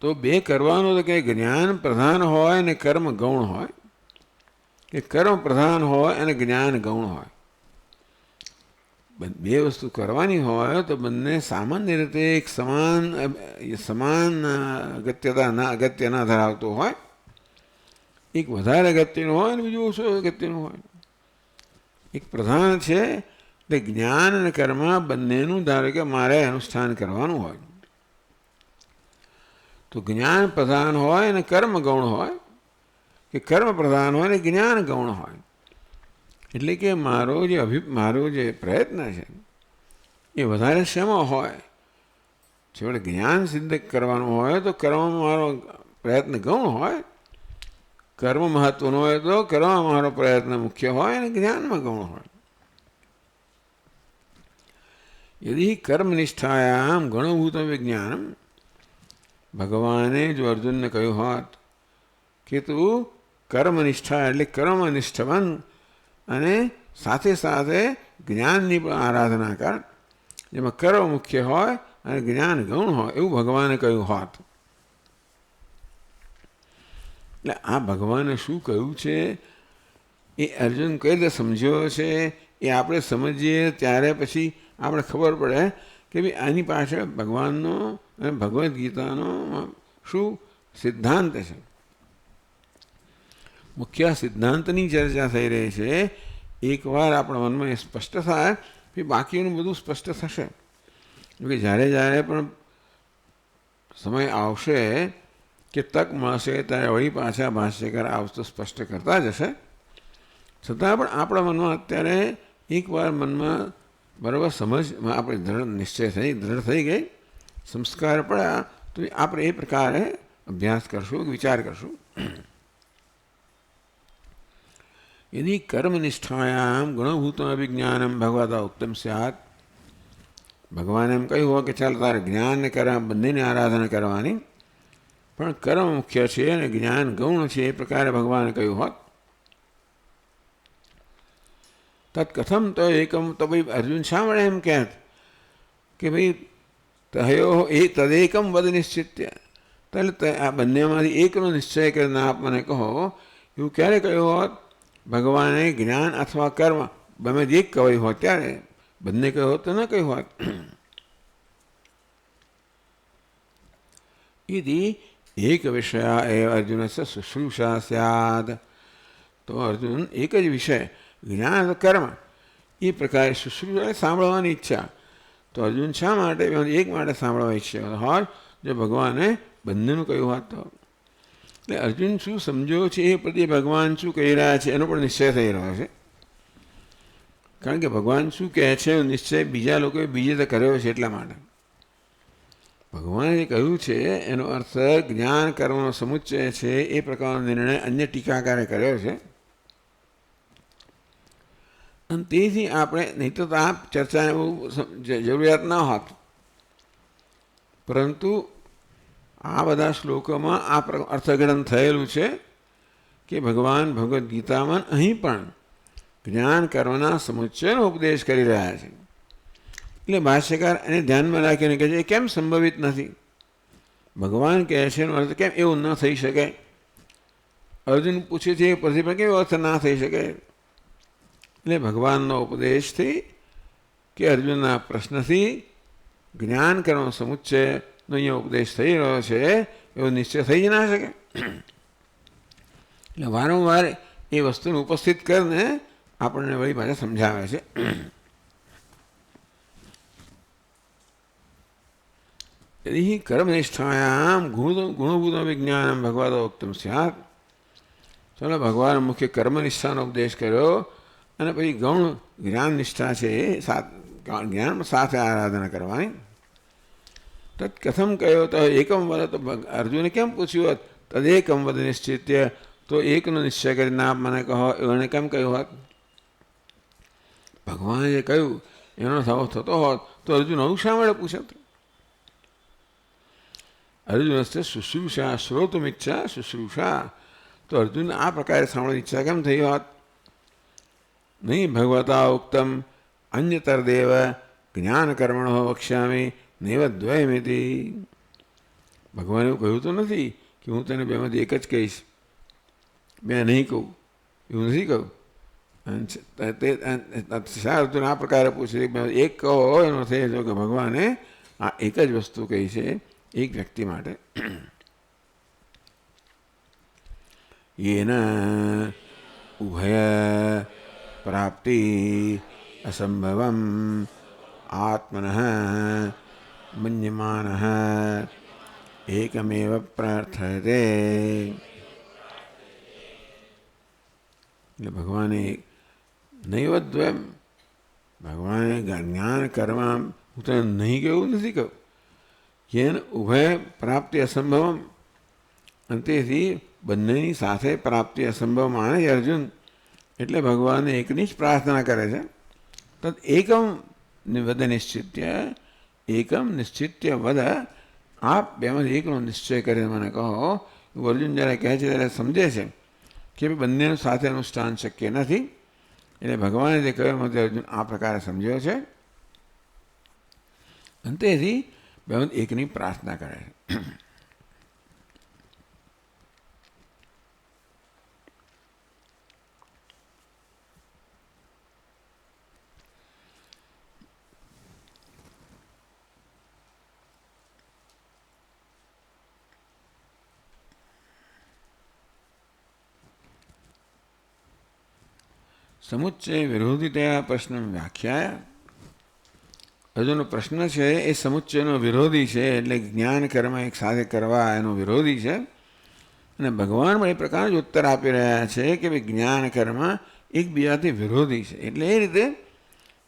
તો બે કરવાનું તો કે જ્ઞાન પ્રધાન હોય અને કર્મ ગૌણ હોય, કે કર્મ પ્રધાન હોય અને જ્ઞાન ગૌણ હોય. બે વસ્તુ કરવાની હોય તો બંને સામાન્ય રીતે એક સમાન અગત્ય ના ધરાવતો હોય. એક વધારે અગત્યનું હોય અને બીજું ઓછું અગત્યનું હોય. એક પ્રધાન છે એટલે જ્ઞાન અને કર્મ બંનેનું ધારો કે મારે અનુષ્ઠાન કરવાનું હોય તો જ્ઞાન પ્રધાન હોય અને કર્મ ગૌણ હોય, કે કર્મ પ્રધાન હોય અને જ્ઞાન ગૌણ હોય. એટલે કે મારો જે પ્રયત્ન છે એ વધારે શેમાં હોય? છેવટે જ્ઞાન સિદ્ધ કરવાનું હોય તો કર્મમાં મારો પ્રયત્ન ગૌણ હોય, કર્મ મહત્વનો હોય તો કર્મમાં મારો પ્રયત્ન મુખ્ય હોય અને જ્ઞાનમાં ગૌણ હોય. યદિ કર્મનિષ્ઠાયામ ગણભૂતમ વિજ્ઞાનમ, ભગવાને જો અર્જુનને કહ્યું હોત કે તું કર્મનિષ્ઠા એટલે કર્મનિષ્ઠ બન અને સાથે સાથે જ્ઞાનની પણ આરાધના કર, જેમાં કર્મ મુખ્ય હોય અને જ્ઞાન ગૌણ હોય, એવું ભગવાને કહ્યું હોત. એટલે આ ભગવાને શું કહ્યું છે એ અર્જુન કઈ રીતે સમજ્યો છે એ આપણે સમજીએ ત્યારે પછી આપણે ખબર પડે કે ભાઈ આની પાછળ ભગવાનનો અને ભગવદ્ ગીતાનો શું સિદ્ધાંત છે. મુખ્ય સિદ્ધાંતની ચર્ચા થઈ રહી છે. એકવાર આપણા મનમાં એ સ્પષ્ટ થાય પછી બાકીનું બધું સ્પષ્ટ થશે. કે જ્યારે પણ સમય આવશે કે તક મળશે ત્યારે વળી પાછા ભાષ્યકાર આ વસ્તુ સ્પષ્ટ કરતા જશે. છતાં પણ આપણા મનમાં અત્યારે એકવાર મનમાં બરાબર સમજમાં આપણે દ્રઢ થઈ ગઈ, સંસ્કાર પડ્યા તો આપણે એ પ્રકારે અભ્યાસ કરશું, વિચાર કરશું. યદિ કર્મનિષ્ઠાયામ ગુણભૂતમ અભિજ્ઞાનમ ભગવતા ઉત્તમ સ્યાત, ભગવાને એમ કહ્યું હોય કે ચાલ તારે જ્ઞાન ને કર્મ બંનેની આરાધના કરવાની, પણ કર્મ મુખ્ય છે અને જ્ઞાન ગૌણ છે એ પ્રકારે ભગવાને કહ્યું હોત. તત્કથમ તો એકમ, તો ભાઈ અર્જુન શા મળે એમ કહેત કે ભાઈ તયો એ તદેકમ વદ નિશ્ચિત્ય, એટલે આ બંનેમાંથી એકનો નિશ્ચય કરીને આપ મને કહો, એવું ક્યારે કહ્યું હોત? ભગવાને જ્ઞાન અથવા કર્મ બંને જ એક કહ્યું હોત ત્યારે, બંને કહ્યું હોત તો ન કહ્યું હોત. યદિ એક વિષયા એ અર્જુન શુશ્રૂષા સ્યાદ, તો અર્જુન એક જ વિષય જ્ઞાન કર્મ એ પ્રકારે શુશ્રૂષા સાંભળવાની ઈચ્છા, તો અર્જુન શા માટે એક માટે સાંભળવા ઈચ્છા હોય જો ભગવાને બંનેનું કહ્યું હોત તો? એટલે અર્જુન શું સમજ્યો છે એ પ્રત્યે ભગવાન શું કહી રહ્યા છે એનો પણ નિશ્ચય થઈ રહ્યો છે. કારણ કે ભગવાન શું કહે છે નિશ્ચય બીજા લોકોએ બીજે તો કર્યો છે એટલા માટે. ભગવાને જે કહ્યું છે એનો અર્થ જ્ઞાન કર્મનો સમુચ્ચય છે એ પ્રકારનો નિર્ણય અન્ય ટીકાકારે કર્યો છે. અને તેથી આપણે નહીં તો આ ચર્ચાને બહુ જરૂરિયાત ના હોત, પરંતુ આ બધા શ્લોકોમાં આ અર્થઘટન થયેલું છે કે ભગવાન ભગવદ્ ગીતામાં અહીં પણ જ્ઞાન કર્મના સમુચ્ચયનો ઉપદેશ કરી રહ્યા છે. એટલે ભાષ્યકાર એને ધ્યાનમાં રાખીને કહે છે એ કેમ સંભવિત નથી? ભગવાન કહે છે એનો અર્થ કેમ એવું ન થઈ શકે? અર્જુન પૂછે છે એ પરથી પણ કેવો અર્થ ના થઈ શકે? એટલે ભગવાનનો ઉપદેશથી કે અર્જુનના પ્રશ્નથી જ્ઞાન કર્મ સમુચ્ચયનો અહીંયા ઉપદેશ થઈ રહ્યો છે એવો નિશ્ચય થઈ જ ના શકે. એટલે વારંવાર એ વસ્તુને ઉપસ્થિત કરીને આપણને વળી પાછા સમજાવે છે. યદિ કર્મનિષ્ઠાયામ ગુણભૂતમ વિજ્ઞાનમ ભગવતો ઉક્તમ સ્યાત, ચાલો ભગવાન મુખ્ય કર્મનિષ્ઠાનો ઉપદેશ કર્યો અને પછી ગૌણ જ્ઞાન નિષ્ઠા છે એ જ્ઞાન સાથે આરાધના કરવાની. તત્ કથમ કહ્યો તો એકમ વદ, તો અર્જુને કેમ પૂછ્યું હોત તદેકમ વદ નિશ્ચિત્ય, તો એકનો નિશ્ચય કરીને આપ મને કહો એણે કેમ કહ્યું હોત? ભગવાને જે કહ્યું એનો થવો થતો હોત તો અર્જુન આવું શા માટે પૂછત? અર્જુનસ્ય શુશ્રૂષા શ્રોતુમિચ્છા શુશ્રૂષા. તો અર્જુન આ પ્રકારે સાંભળવાની ઈચ્છા કેમ થઈ હોત? નહીં ભગવતા ઉક્તમ અન્યતરદેવ જ્ઞાન કર્મણો વક્ષ્યામિ નૈવ દ્વયમિતિ. ભગવાને એવું કહ્યું તો નથી કે હું તને બેમાંથી એક જ કહીશ, બે નહીં કહું, એવું નથી કહું. અર્જુન આ પ્રકારે પૂછે એક કહો એનો થઈ જો કે ભગવાને આ એક જ વસ્તુ કહી છે એક વ્યક્તિ માટે. યેન ઉભય પ્રાપ્તિ અસંભવમ આત્મનઃ મન્યમાનઃ એકમેવ પ્રાર્થયતે. એટલે ભગવાને નૈવદ્વયમ, ભગવાને જ્ઞાન કરવા હું તને નહીં કહ્યું નથી કહ્યું. યેન ઉભય પ્રાપ્તિ અસંભવમ, અને તેથી બંનેની સાથે પ્રાપ્તિ અસંભવ માને છે અર્જુન. એટલે ભગવાને એકની જ પ્રાર્થના કરે છે. તદ એકમ વદ નિશ્ચિત્ય, એકમ નિશ્ચિત્ય વદ, આપ બેમાંથી એકનો નિશ્ચય કરીને મને કહો. અર્જુન જ્યારે કહે છે ત્યારે સમજે છે કે બંનેનું સાથે અનુષ્ઠાન શક્ય નથી. એટલે ભગવાને જે કહ્યું એમાંથી અર્જુન આ પ્રકારે સમજ્યો છે. અને તેથી બેમાંથી એકની પ્રાર્થના કરે છે. સમુચ્ચય વિરોધિતયા પ્રશ્ન વ્યાખ્યાયા. હજુનો પ્રશ્ન છે એ સમુચ્ચયનો વિરોધી છે, એટલે જ્ઞાન કર્મ એક સાથે કરવા એનો વિરોધી છે. અને ભગવાન પણ એ પ્રકારનો જ ઉત્તર આપી રહ્યા છે કે ભાઈ જ્ઞાન કર્મ એકબીજાથી વિરોધી છે. એટલે એ રીતે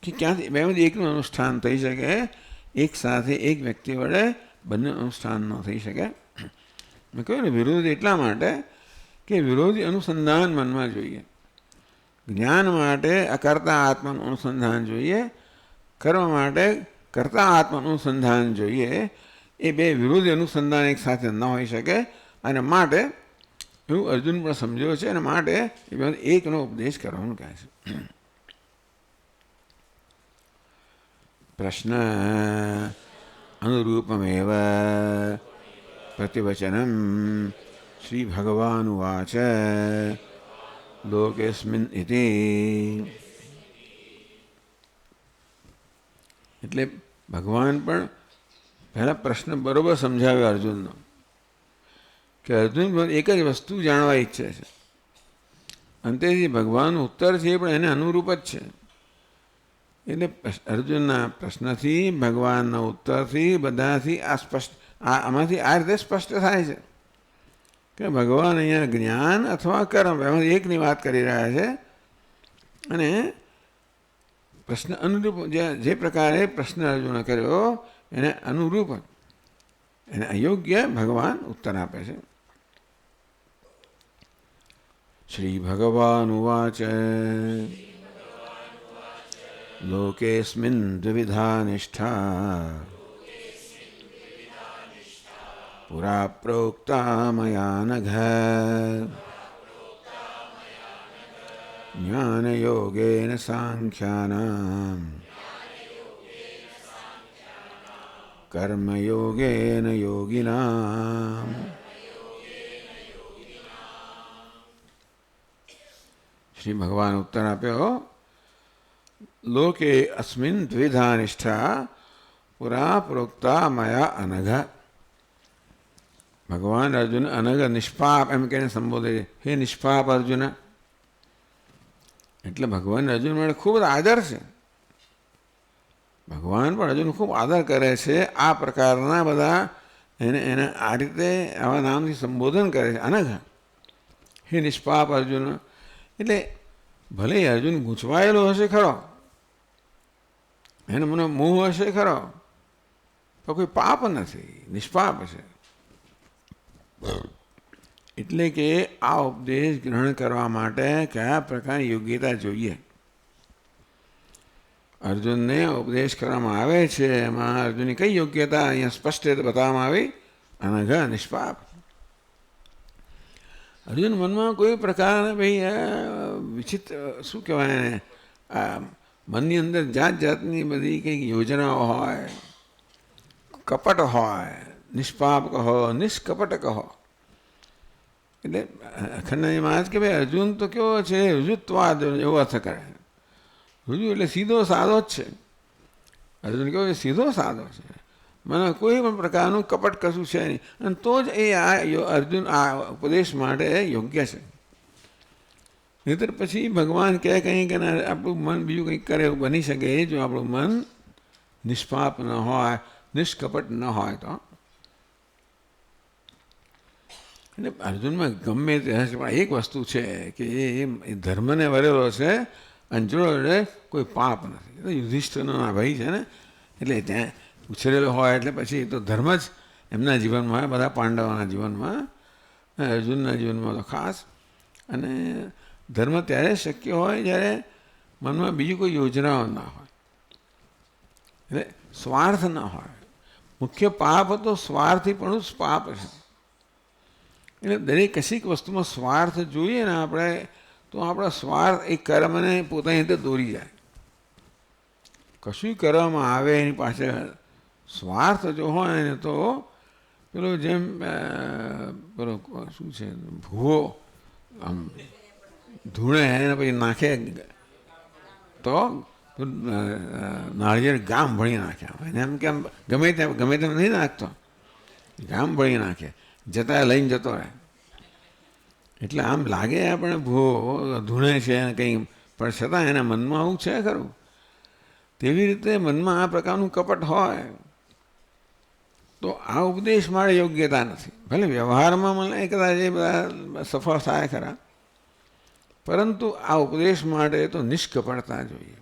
કે ક્યાંથી બેમાંથી એકનું અનુષ્ઠાન થઈ શકે, એક સાથે એક વ્યક્તિ વડે બંને અનુષ્ઠાન ન થઈ શકે. મેં કહ્યું ને વિરોધી એટલા માટે કે વિરોધી અનુસંધાન મનમાં જોઈએ. જ્ઞાન માટે અકર્તા આત્માનું અનુસંધાન જોઈએ, કર્મ માટે કર્તા આત્માનું અનુસંધાન જોઈએ. એ બે વિરોધી અનુસંધાન એક સાથે ન હોઈ શકે. અને માટે એવું અર્જુન પણ સમજ્યો છે. અને માટે એ એકનો ઉપદેશ કરવાનું કહે છે. પ્રશ્ન અનુરૂપમેવ પ્રતિવચનમ શ્રી ભગવાનુવાચ લોકેસ્મિન ઇતિ. એટલે ભગવાન પણ પહેલાં પ્રશ્ન બરોબર સમજાવ્યો અર્જુનનો કે અર્જુન એક જ વસ્તુ જાણવા ઈચ્છે છે. અંતેથી ભગવાનનો ઉત્તર છે પણ એને અનુરૂપ જ છે. એટલે અર્જુનના પ્રશ્નથી ભગવાનના ઉત્તરથી બધાથી આ સ્પષ્ટ આમાંથી આ રીતે સ્પષ્ટ થાય છે કે ભગવાન અહીંયા જ્ઞાન અથવા કર્મ એમાંથી એકની વાત કરી રહ્યા છે. અને પ્રશ્ન અનુરૂપ જે પ્રકારે પ્રશ્ન અર્જુને કર્યો એને અનુરૂપ એને અયોગ્ય ભગવાન ઉત્તર આપે છે. શ્રી ભગવાન ઉવાચ લોકેસ્મિન દ્વિવિધા નિષ્ઠા પુરા પ્રોક્તા મયા નઘ જ્ઞાનયોગેન સાંખ્યાનામ કર્મયોગેન યોગિનામ. શ્રી ભગવાન ઉત્તર આપ્યો લોકે અસ્મિન દ્વિધા નિષ્ઠા પુરા પ્રોક્તા મયા અનઘ. ભગવાન અર્જુન અનઘ નિષ્પાપ એમ કહીને સંબોધે છે, હે નિષ્પાપ અર્જુન. એટલે ભગવાન અર્જુન માટે ખૂબ જ આદર છે. ભગવાન પણ અર્જુન ખૂબ આદર કરે છે. આ પ્રકારના બધા એને આ રીતે આવા નામથી સંબોધન કરે છે અનઘ, હે નિષ્પાપ અર્જુન. એટલે ભલે અર્જુન ગૂંચવાયેલો હશે ખરો, એને મને મોહ હશે ખરો, તો કોઈ પાપ નથી, નિષ્પાપ છે. એટલે કે આ ઉપદેશ ગ્રહણ કરવા માટે કયા પ્રકારની યોગ્યતા જોઈએ. અર્જુનને ઉપદેશ કરવામાં આવે છે એમાં અર્જુનની કઈ યોગ્યતા અહીંયા સ્પષ્ટ રીતે બતાવવામાં આવી. અનઘ નિષ્પાપ. અર્જુન મનમાં કોઈ પ્રકારના ભાઈ વિચિત્ર શું કહેવાય એને, આ મનની અંદર જાત જાતની બધી કંઈક યોજનાઓ હોય, કપટ હોય, નિષ્પાપ કહો, નિષ્કપટ કહો. એટલે અખંડ મહારાજ કે ભાઈ અર્જુન તો કેવો છે, ઋજુત્વાદ એવો અર્થ કરે. ઋજુ એટલે સીધો સાદો જ છે. અર્જુન કેવો છે, સીધો સાદો છે, મને કોઈ પણ પ્રકારનું કપટ કશું છે નહીં. અને તો જ એ અર્જુન આ ઉપદેશ માટે યોગ્ય છે. નહીંતર પછી ભગવાન કહે કંઈ કે આપણું મન બીજું કંઈક કરે એવું બની શકે જો આપણું મન નિષ્પાપ ન હોય, નિષ્કપટ ન હોય તો. એટલે અર્જુનમાં ગમે તે હશે પણ એક વસ્તુ છે કે એ ધર્મને વરેલો છે અને જોડે કોઈ પાપ નથી. એટલે યુધિષ્ઠિરનો ભાઈ છે ને, એટલે ત્યાં ઉછરેલો હોય એટલે પછી તો ધર્મ જ એમના જીવનમાં હોય, બધા પાંડવોના જીવનમાં, અર્જુનના જીવનમાં તો ખાસ. અને ધર્મ ત્યારે શક્ય હોય જ્યારે મનમાં બીજી કોઈ યોજનાઓ ના હોય, એટલે સ્વાર્થ ના હોય. મુખ્ય પાપ તો સ્વાર્થીપણું જ પાપ છે. એટલે દરેક કશીક વસ્તુમાં સ્વાર્થ જોઈએ ને આપણે, તો આપણા સ્વાર્થ એ કર્મને પોતાની રીતે દોરી જાય. કશું કરવામાં આવે એની પાછળ સ્વાર્થ જો હોય ને તો પેલો જેમ પેલો શું છે ભૂવો આમ ધૂણે એને પછી નાખે તો નાળિયેર ગામ ભણી નાખે. એને એમ કે ગમે તેમ નહીં નાખતો, ગામ ભણી નાખે, જતા લઈને જતો રહે. એટલે આમ લાગે આપણે ભૂવો ધૂણે છે કંઈ, પણ છતાં એના મનમાં આવું છે ખરું. તેવી રીતે મનમાં આ પ્રકારનું કપટ હોય તો આ ઉપદેશ મારે યોગ્યતા નથી. ભલે વ્યવહારમાં મને કદાચ એ બધા સફળ થાય ખરા, પરંતુ આ ઉપદેશ માટે તો નિષ્કપટતા જોઈએ.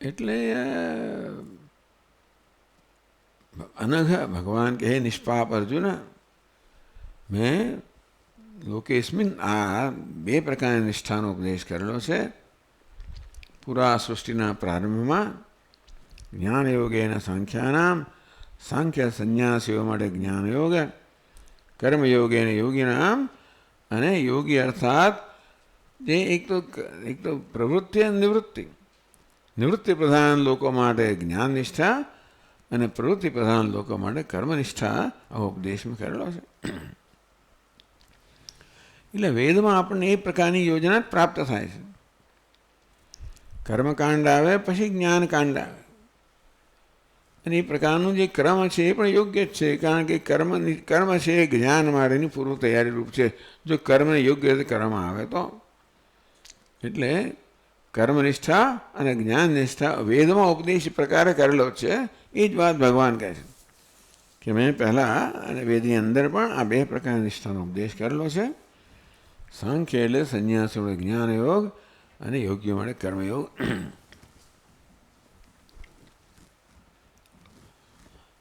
એટલે અનઘ ભગવાન કહે નિષ્પાપ અર્જુન, મેં લોકેસ્મિન આ બે પ્રકારની નિષ્ઠાનો ઉપદેશ કરેલો છે. પૂરા સૃષ્ટિના પ્રારંભમાં જ્ઞાન યોગેન સાંખ્યાનામ, સાંખ્ય સંન્યાસીઓ માટે જ્ઞાન યોગ, કર્મયોગેન યોગીનામ, અને યોગી અર્થાત જે એક તો પ્રવૃત્તિ અને નિવૃત્તિ. નિવૃત્તિ પ્રધાન લોકો માટે જ્ઞાન નિષ્ઠા અને પ્રવૃત્તિ પ્રધાન લોકો માટે કર્મનિષ્ઠા આ ઉપદેશમાં કરેલો છે. એટલે વેદમાં આપણને એ પ્રકારની યોજના જ પ્રાપ્ત થાય છે. કર્મકાંડ આવે પછી જ્ઞાનકાંડ આવે, અને એ પ્રકારનું જે ક્રમ છે એ પણ યોગ્ય જ છે. કારણ કે કર્મ છે એ જ્ઞાન માટેની પૂર્વ તૈયારી રૂપ છે, જો કર્મને યોગ્ય રીતે કરવામાં આવે તો. એટલે કર્મનિષ્ઠા અને જ્ઞાનનિષ્ઠા વેદમાં ઉપદેશ પ્રકારે કરેલો છે. એ જ વાત ભગવાન કહે છે કે મેં પહેલાં અને વેદની અંદર પણ આ બે પ્રકારની નિષ્ઠાનો ઉપદેશ કરેલો છે. સાંખ્ય એટલે સંન્યાસ વડે જ્ઞાન યોગ અને યોગ્ય માટે કર્મયોગ.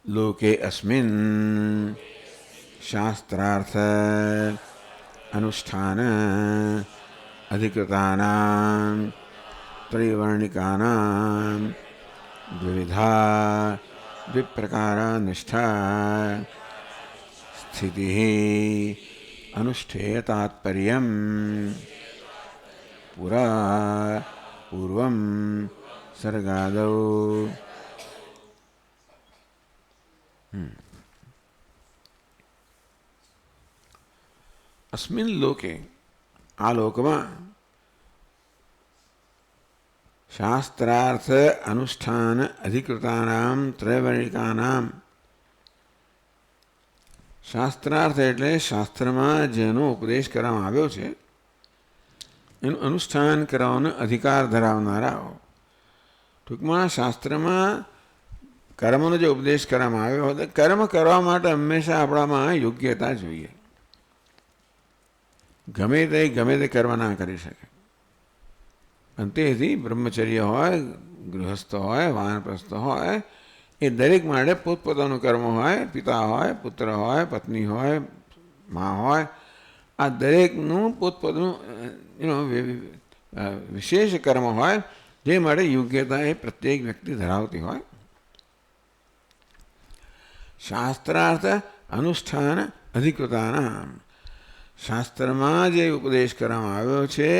લોકે અસ્મિન શાસ્ત્રાર્થ અનુષ્ઠાન અધિકૃતાનાં ત્રિવર્ણિકાનાં દ્વિવિધા દ્વિપ્રકારા નિષ્ઠા સ્થિતિ અનુષ્ઠેય તાત્પર્યમ પુરા પૂર્વમ સર્ગાદૌ. અસ્મિન લોકે આ લોકમાં શાસ્ત્રાર્થ અનુષ્ઠાન અધિકૃતાનામ ત્રૈવર્ણિકાનામ. શાસ્ત્રાર્થ એટલે શાસ્ત્રમાં જેનો ઉપદેશ કરવામાં આવ્યો છે એનું અનુષ્ઠાન કરવાનો અધિકાર ધરાવનારાઓ. ટૂંકમાં શાસ્ત્રમાં કર્મનો જે ઉપદેશ કરવામાં આવ્યો હતો, કર્મ કરવા માટે હંમેશા આપણામાં યોગ્યતા જોઈએ. ગમે તે કર્મ ના કરી શકે. અને તેથી બ્રહ્મચર્ય હોય, ગૃહસ્થ હોય, વાનપ્રસ્થ હોય, એ દરેક માટે પોતપોતાનું કર્મ હોય. પિતા હોય, પુત્ર હોય, પત્ની હોય, મા હોય, આ દરેકનું પોતપોતાનું વિશેષ કર્મ હોય, જે માટે યોગ્યતા એ પ્રત્યેક વ્યક્તિ ધરાવતી હોય. શાસ્ત્રાર્થ અનુષ્ઠાન અધિકૃતાનામ, શાસ્ત્રમાં જે ઉપદેશ કરવામાં આવ્યો છે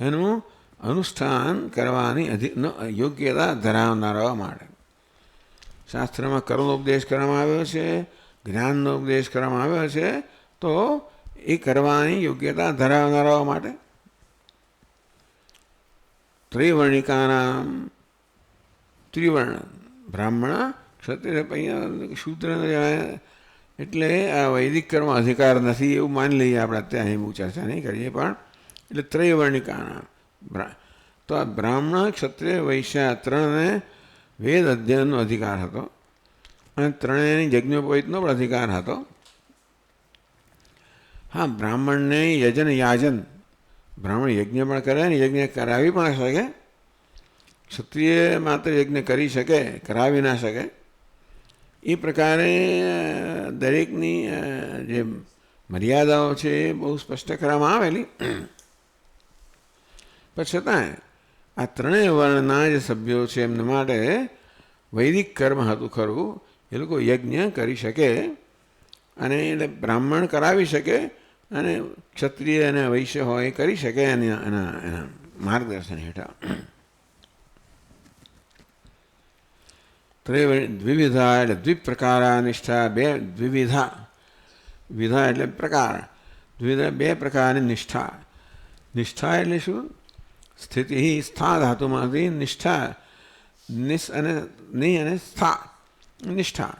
એનું અનુષ્ઠાન કરવાની યોગ્યતા ધરાવનારાઓ માટે. શાસ્ત્રમાં કર્મનો ઉપદેશ કરવામાં આવ્યો છે, જ્ઞાનનો ઉપદેશ કરવામાં આવ્યો છે, તો એ કરવાની યોગ્યતા ધરાવનારાઓ માટે. ત્રિવર્ણિકાનામ, ત્રિવર્ણ બ્રાહ્મણ ક્ષત્રિય શૂદ્ર એટલે આ વૈદિક કર્મ અધિકાર નથી એવું માની લઈએ આપણે. અત્યારે અહીં બહુ ચર્ચા નહીં કરીએ, પણ એટલે ત્રૈવર્ણિકાના તો આ બ્રાહ્મણ ક્ષત્રિય વૈશ્ય ત્રણને વેદ અધ્યયનનો અધિકાર હતો અને ત્રણેયની યજ્ઞોપવિતનો પણ અધિકાર હતો. હા, બ્રાહ્મણને યજન યાજન, બ્રાહ્મણ યજ્ઞ પણ કરે ને યજ્ઞ કરાવી પણ શકે. ક્ષત્રિય માત્ર યજ્ઞ કરી શકે, કરાવી ના શકે. એ પ્રકારે દરેકની જે મર્યાદાઓ છે એ બહુ સ્પષ્ટ કરવામાં આવેલી. પણ છતાંય આ ત્રણેય વર્ણના જે સભ્યો છે એમના માટે વૈદિક કર્મ હતું ખરું. એ લોકો યજ્ઞ કરી શકે અને એટલે બ્રાહ્મણ કરાવી શકે અને ક્ષત્રિય અને વૈશ્ય હોય એ કરી શકે એના માર્ગદર્શન હેઠળ. દ્વિવિધા એટલે દ્વિપ્રકારા નિષ્ઠા, બે દ્વિવિધા, વિધા એટલે પ્રકાર, દ્વિવિધા બે પ્રકારની નિષ્ઠા. નિષ્ઠા એટલે શું? સ્થિતિ સ્થા ધાતુમાંથી નિષ્ઠા, નિસ અને નિ અને સ્થા, નિષ્ઠા.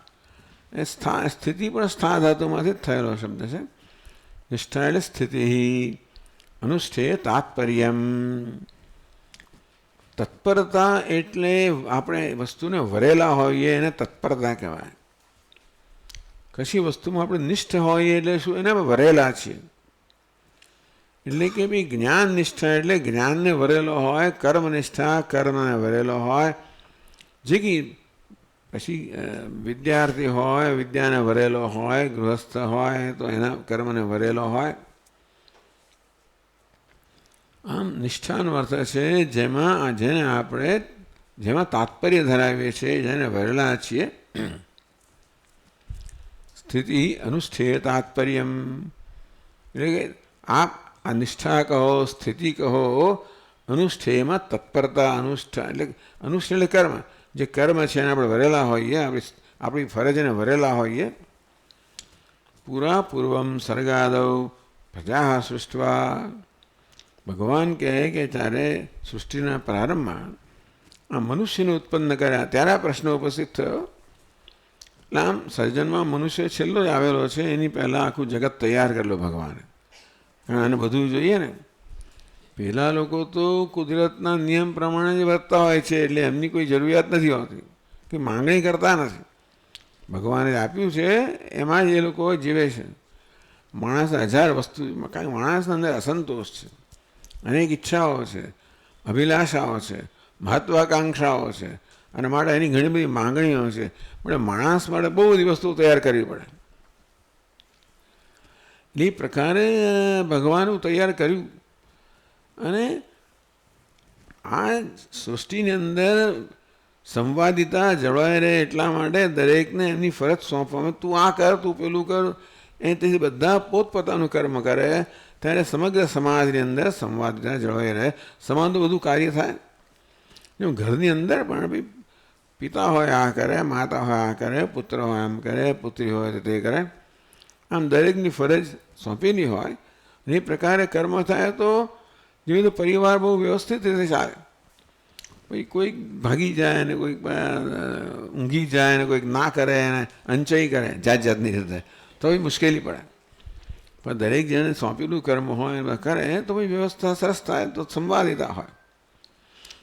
એ સ્થિતિ પણ સ્થા ધાતુમાંથી જ થયેલો શબ્દ છે. નિષ્ઠા એટલે સ્થિતિ. અનુષ્ઠેય તાત્પર્યમ, તત્પરતા એટલે આપણે વસ્તુને વરેલા હોઈએ એને તત્પરતા કહેવાય. કશી વસ્તુમાં આપણે નિષ્ઠ હોઈએ એટલે શું? એને વરેલા છીએ. એટલે કે ભાઈ જ્ઞાન નિષ્ઠા એટલે જ્ઞાનને વરેલો હોય, કર્મનિષ્ઠા કર્મને વરેલો હોય. જે કે પછી વિદ્યાર્થી હોય વિદ્યાને વરેલો હોય, ગૃહસ્થ હોય તો એના કર્મને વરેલો હોય. આમ નિષ્ઠાનો અર્થ છે જેમાં તાત્પર્ય ધરાવીએ છીએ, જેને વરેલા છીએ. સ્થિતિ અનુષ્ઠેય તાત્પર્યમ એટલે કે આ નિષ્ઠા કહો, સ્થિતિ કહો, અનુષ્ઠેયમાં તત્પરતા. અનુષ્ઠા એટલે અનુષ્ઠેય એટલે કર્મ. જે કર્મ છે એને આપણે વરેલા હોઈએ, આપણી ફરજને વરેલા હોઈએ. પુરા પૂર્વમ સર્ગાદૌ પ્રજા સૃષ્ટવા, ભગવાન કહે કે ત્યારે સૃષ્ટિના પ્રારંભમાં આ મનુષ્યને ઉત્પન્ન કર્યા ત્યારે આ પ્રશ્ન ઉપસ્થિત થયો. એટલે આમ સર્જનમાં મનુષ્ય છેલ્લો જ આવેલો છે. એની પહેલાં આખું જગત તૈયાર કરેલું ભગવાને. આને બધું જોઈએ ને. પહેલાં લોકો તો કુદરતના નિયમ પ્રમાણે જ વર્તતા હોય છે, એટલે એમની કોઈ જરૂરિયાત નથી હોતી, કે માંગણી કરતા નથી. ભગવાને આપ્યું છે એમાં જ એ લોકો જીવે છે. માણસ 1000 વસ્તુ, કારણ કે માણસના અંદર અસંતોષ છે, અનેક ઈચ્છાઓ છે, અભિલાષાઓ છે, મહત્વાકાંક્ષાઓ છે, અને માટે એની ઘણી બધી માંગણીઓ છે. પણ માણસ માટે બહુ બધી વસ્તુઓ તૈયાર કરવી પડે. એ પ્રકારે ભગવાનું તૈયાર કર્યું. અને આ સૃષ્ટિની અંદર સંવાદિતા જળવાઈ રહે એટલા માટે દરેકને એમની ફરજ સોંપવામાં, તું આ કર, તું પેલું કર. એથી બધા પોતપોતાનું કર્મ કરે ત્યારે સમગ્ર સમાજની અંદર સંવાદિતા જળવાઈ રહે. સમાજનું બધું કાર્ય થાય. જેમ ઘરની અંદર પણ ભાઈ પિતા હોય આ કરે, માતા હોય આ કરે, પુત્ર હોય આમ કરે, પુત્રી હોય તો તે કરે. આમ દરેકની ફરજ સોંપેલી હોય. એ પ્રકારે કર્મ થાય તો જેવી રીતે પરિવાર બહુ વ્યવસ્થિત રીતે ચાલે. પછી કોઈક ભાગી જાય ને કોઈક ઊંઘી જાય ને કોઈક ના કરે ને અંચય કરે જાત જાતની રીતે, તો એ મુશ્કેલી પડે. પણ દરેક જણે સોંપેલું કર્મ હોય એમાં કરે તો ભાઈ વ્યવસ્થા સરસ થાય, તો સંવાદિતા હોય.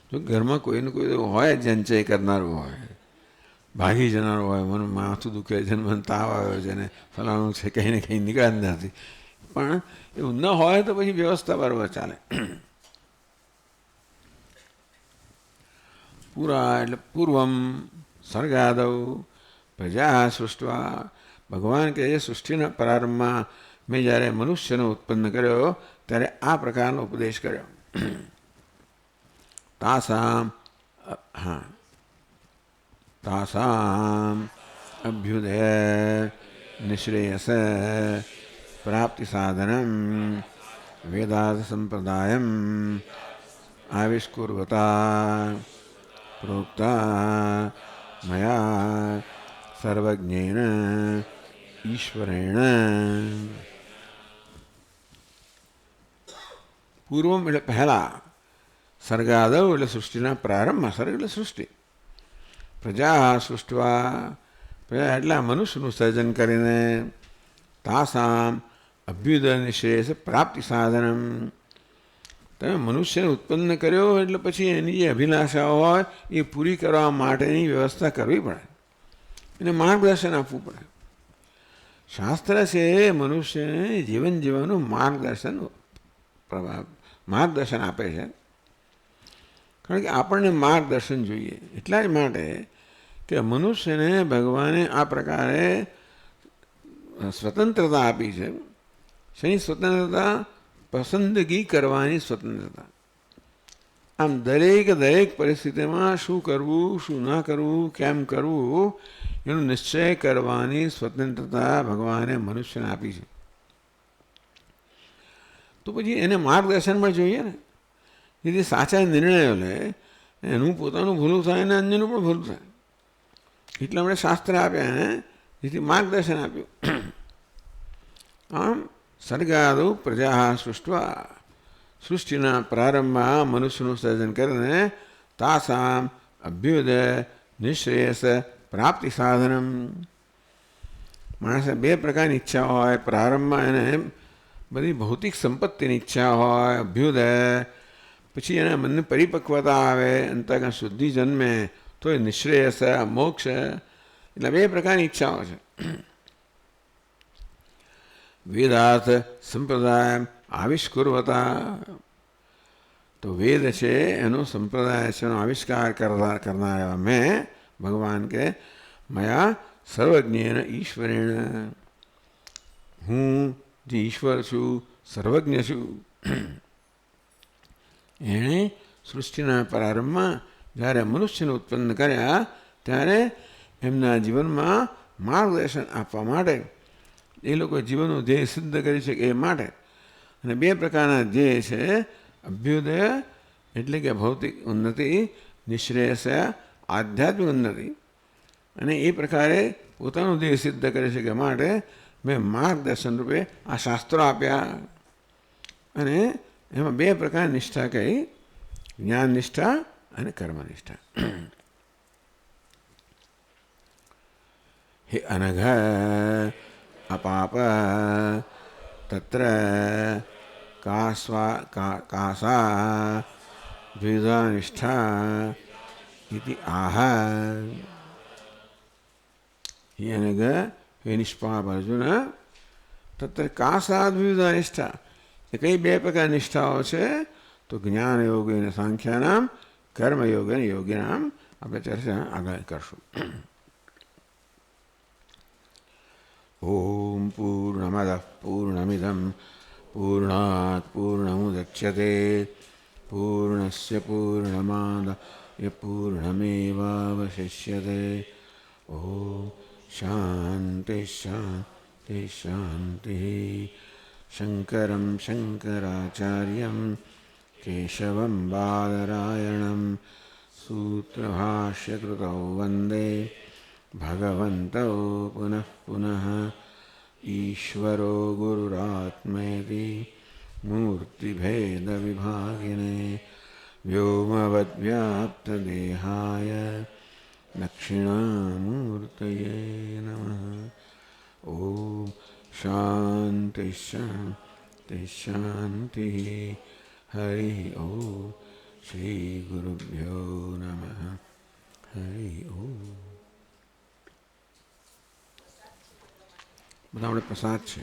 જો ઘરમાં કોઈને કોઈ હોય જ અંચય કરનારું હોય, ભાગી જનારું હોય, મને માથું દુખે છે, મને તાવ આવ્યો છે ને ફલાણું છે, કંઈ ને કંઈ નીકળ્યા જ નથી, પણ એવું ન હોય તો પછી વ્યવસ્થા બરાબર ચાલે. પૂરા એટલે પૂર્વમ સર્ગાદૌ પ્રજા સૃષ્ટવા, ભગવાન કે એ સૃષ્ટિના પ્રારંભમાં મેં જ્યારે મનુષ્યનો ઉત્પન્ન કર્યો ત્યારે આ પ્રકારનો ઉપદેશ કર્યો. તાસામ अभ्युदय निश्रेयस प्राप्ति साधनम वेदांत संप्रदायम आविष्कुर्वता प्रोक्ता मया सर्वज्ञेन ईश्वरेण। પૂર્વમ એટલે પહેલાં, સર્ગાદવ એટલે સૃષ્ટિના પ્રારંભમાં, સર્ગ એટલે સૃષ્ટિ, પ્રજા સૃષ્ટવા પ્રજા એટલે મનુષ્યનું સર્જન કરીને તાસામ અભ્યુદય નિશ્રેયસ પ્રાપ્તિ સાધનમ, તમે મનુષ્યને ઉત્પન્ન કર્યો એટલે પછી એની જે અભિલાષાઓ હોય એ પૂરી કરવા માટેની વ્યવસ્થા કરવી પડે, એને માર્ગદર્શન આપવું પડે. શાસ્ત્ર છે મનુષ્યને જીવન જીવવાનું માર્ગદર્શન આપે છે. કારણ કે આપણને માર્ગદર્શન જોઈએ એટલા જ માટે કે મનુષ્યને ભગવાને આ પ્રકારે સ્વતંત્રતા આપી છે. શેની સ્વતંત્રતા? પસંદગી કરવાની સ્વતંત્રતા. આમ દરેક પરિસ્થિતિમાં શું કરવું, શું ના કરવું, કેમ કરવું એનો નિશ્ચય કરવાની સ્વતંત્રતા ભગવાને મનુષ્યને આપી છે. તો પછી એને માર્ગદર્શન પણ જોઈએ ને, જેથી સાચા નિર્ણયો લે, એનું પોતાનું ભૂલું થાય ને અન્યનું પણ ભૂલું થાય. એટલે આપણે શાસ્ત્ર આપ્યા એને, જેથી માર્ગદર્શન આપ્યું. આમ સર્ગાદો પ્રજા સૃષ્ટવા, સૃષ્ટિના પ્રારંભમાં મનુષ્યનું સર્જન કરીને તાસામ અભ્યુદય નિશ્રેયસ પ્રાપ્તિ સાધનમ. માણસે બે પ્રકારની ઈચ્છા હોય. પ્રારંભમાં એને બધી ભૌતિક સંપત્તિની ઈચ્છા હોય, અભ્યુદય, પછી એના મનને પરિપક્વતા આવે, અંતઃકરણ શુદ્ધિ જન્મે તો એ નિશ્રેયસ મોક્ષ. એટલે બે પ્રકારની ઈચ્છાઓ છે. વેદાર્થ સંપ્રદાય આવિષ્કુર્વતા, તો વેદ છે એનો સંપ્રદાય છે, એનો આવિષ્કાર કરનાર મેં ભગવાન કે મયા સર્વજ્ઞેન ઈશ્વરેણ, હું જે ઈશ્વર છું, સર્વજ્ઞ છું. એણે સૃષ્ટિના પ્રારંભમાં જ્યારે મનુષ્યને ઉત્પન્ન કર્યા ત્યારે એમના જીવનમાં માર્ગદર્શન આપવા માટે, એ લોકો જીવનનું ધ્યેય સિદ્ધ કરી શકે એ માટે. અને બે પ્રકારના ધ્યેય છે. અભ્યુદય એટલે કે ભૌતિક ઉન્નતિ, નિશ્રેયસ આધ્યાત્મિક ઉન્નતિ. અને એ પ્રકારે પોતાનું ધ્યેય સિદ્ધ કરી શકે માટે મેં માર્ગદર્શન રૂપે આ શાસ્ત્રો આપ્યા. અને એમાં બે પ્રકારની નિષ્ઠા કહી, જ્ઞાન નિષ્ઠા અને કર્મનિષ્ઠા. હે અનઘ અપાપ તત્ર કાસા દ્વિધા નિષ્ઠા ઇતિ આહ. હે અનઘ, હે નિષ્પાપ અર્જુન, તત્ર કાસા દ્વિધા નિષ્ઠા, એ કઈ બે પ્રકાર નિષ્ઠાઓ છે? તો જ્ઞાન યોગ અને સાંખ્યાનામ, કર્મયોગ અને યોગીનામ. આપણે ચર્ચા આગળ કરશું. ઓમ પૂર્ણમદ પૂર્ણમિદમ પૂર્ણાત પૂર્ણમુદચ્યતે પૂર્ણસ્ય પૂર્ણમાદાય પૂર્ણમેવાવશિષ્યતે. ઓમ શાંતિ શાંતિ શાંતિ. શંકરં શંકરાચાર્યં કેશવં બાદરાયણં સૂત્રભાષ્યકૃતૌ વંદે ભગવन्तौ પુનઃ પુનઃ. ઈશ્વરો ગુરુરાત્મેતિ મૂર્તિભેદવિભાગિને વ્યોમવદ્વ્યાપ્તદેહાય દક્ષિણામૂર્તયે નમઃ. ઓમ શાંતિ શાંતિ શાંતિ. હરિ ઓમ. શ્રી ગુરુભ્યો નમઃ. હરિ ઓમ. બધા આપણે પ્રસાદ છે.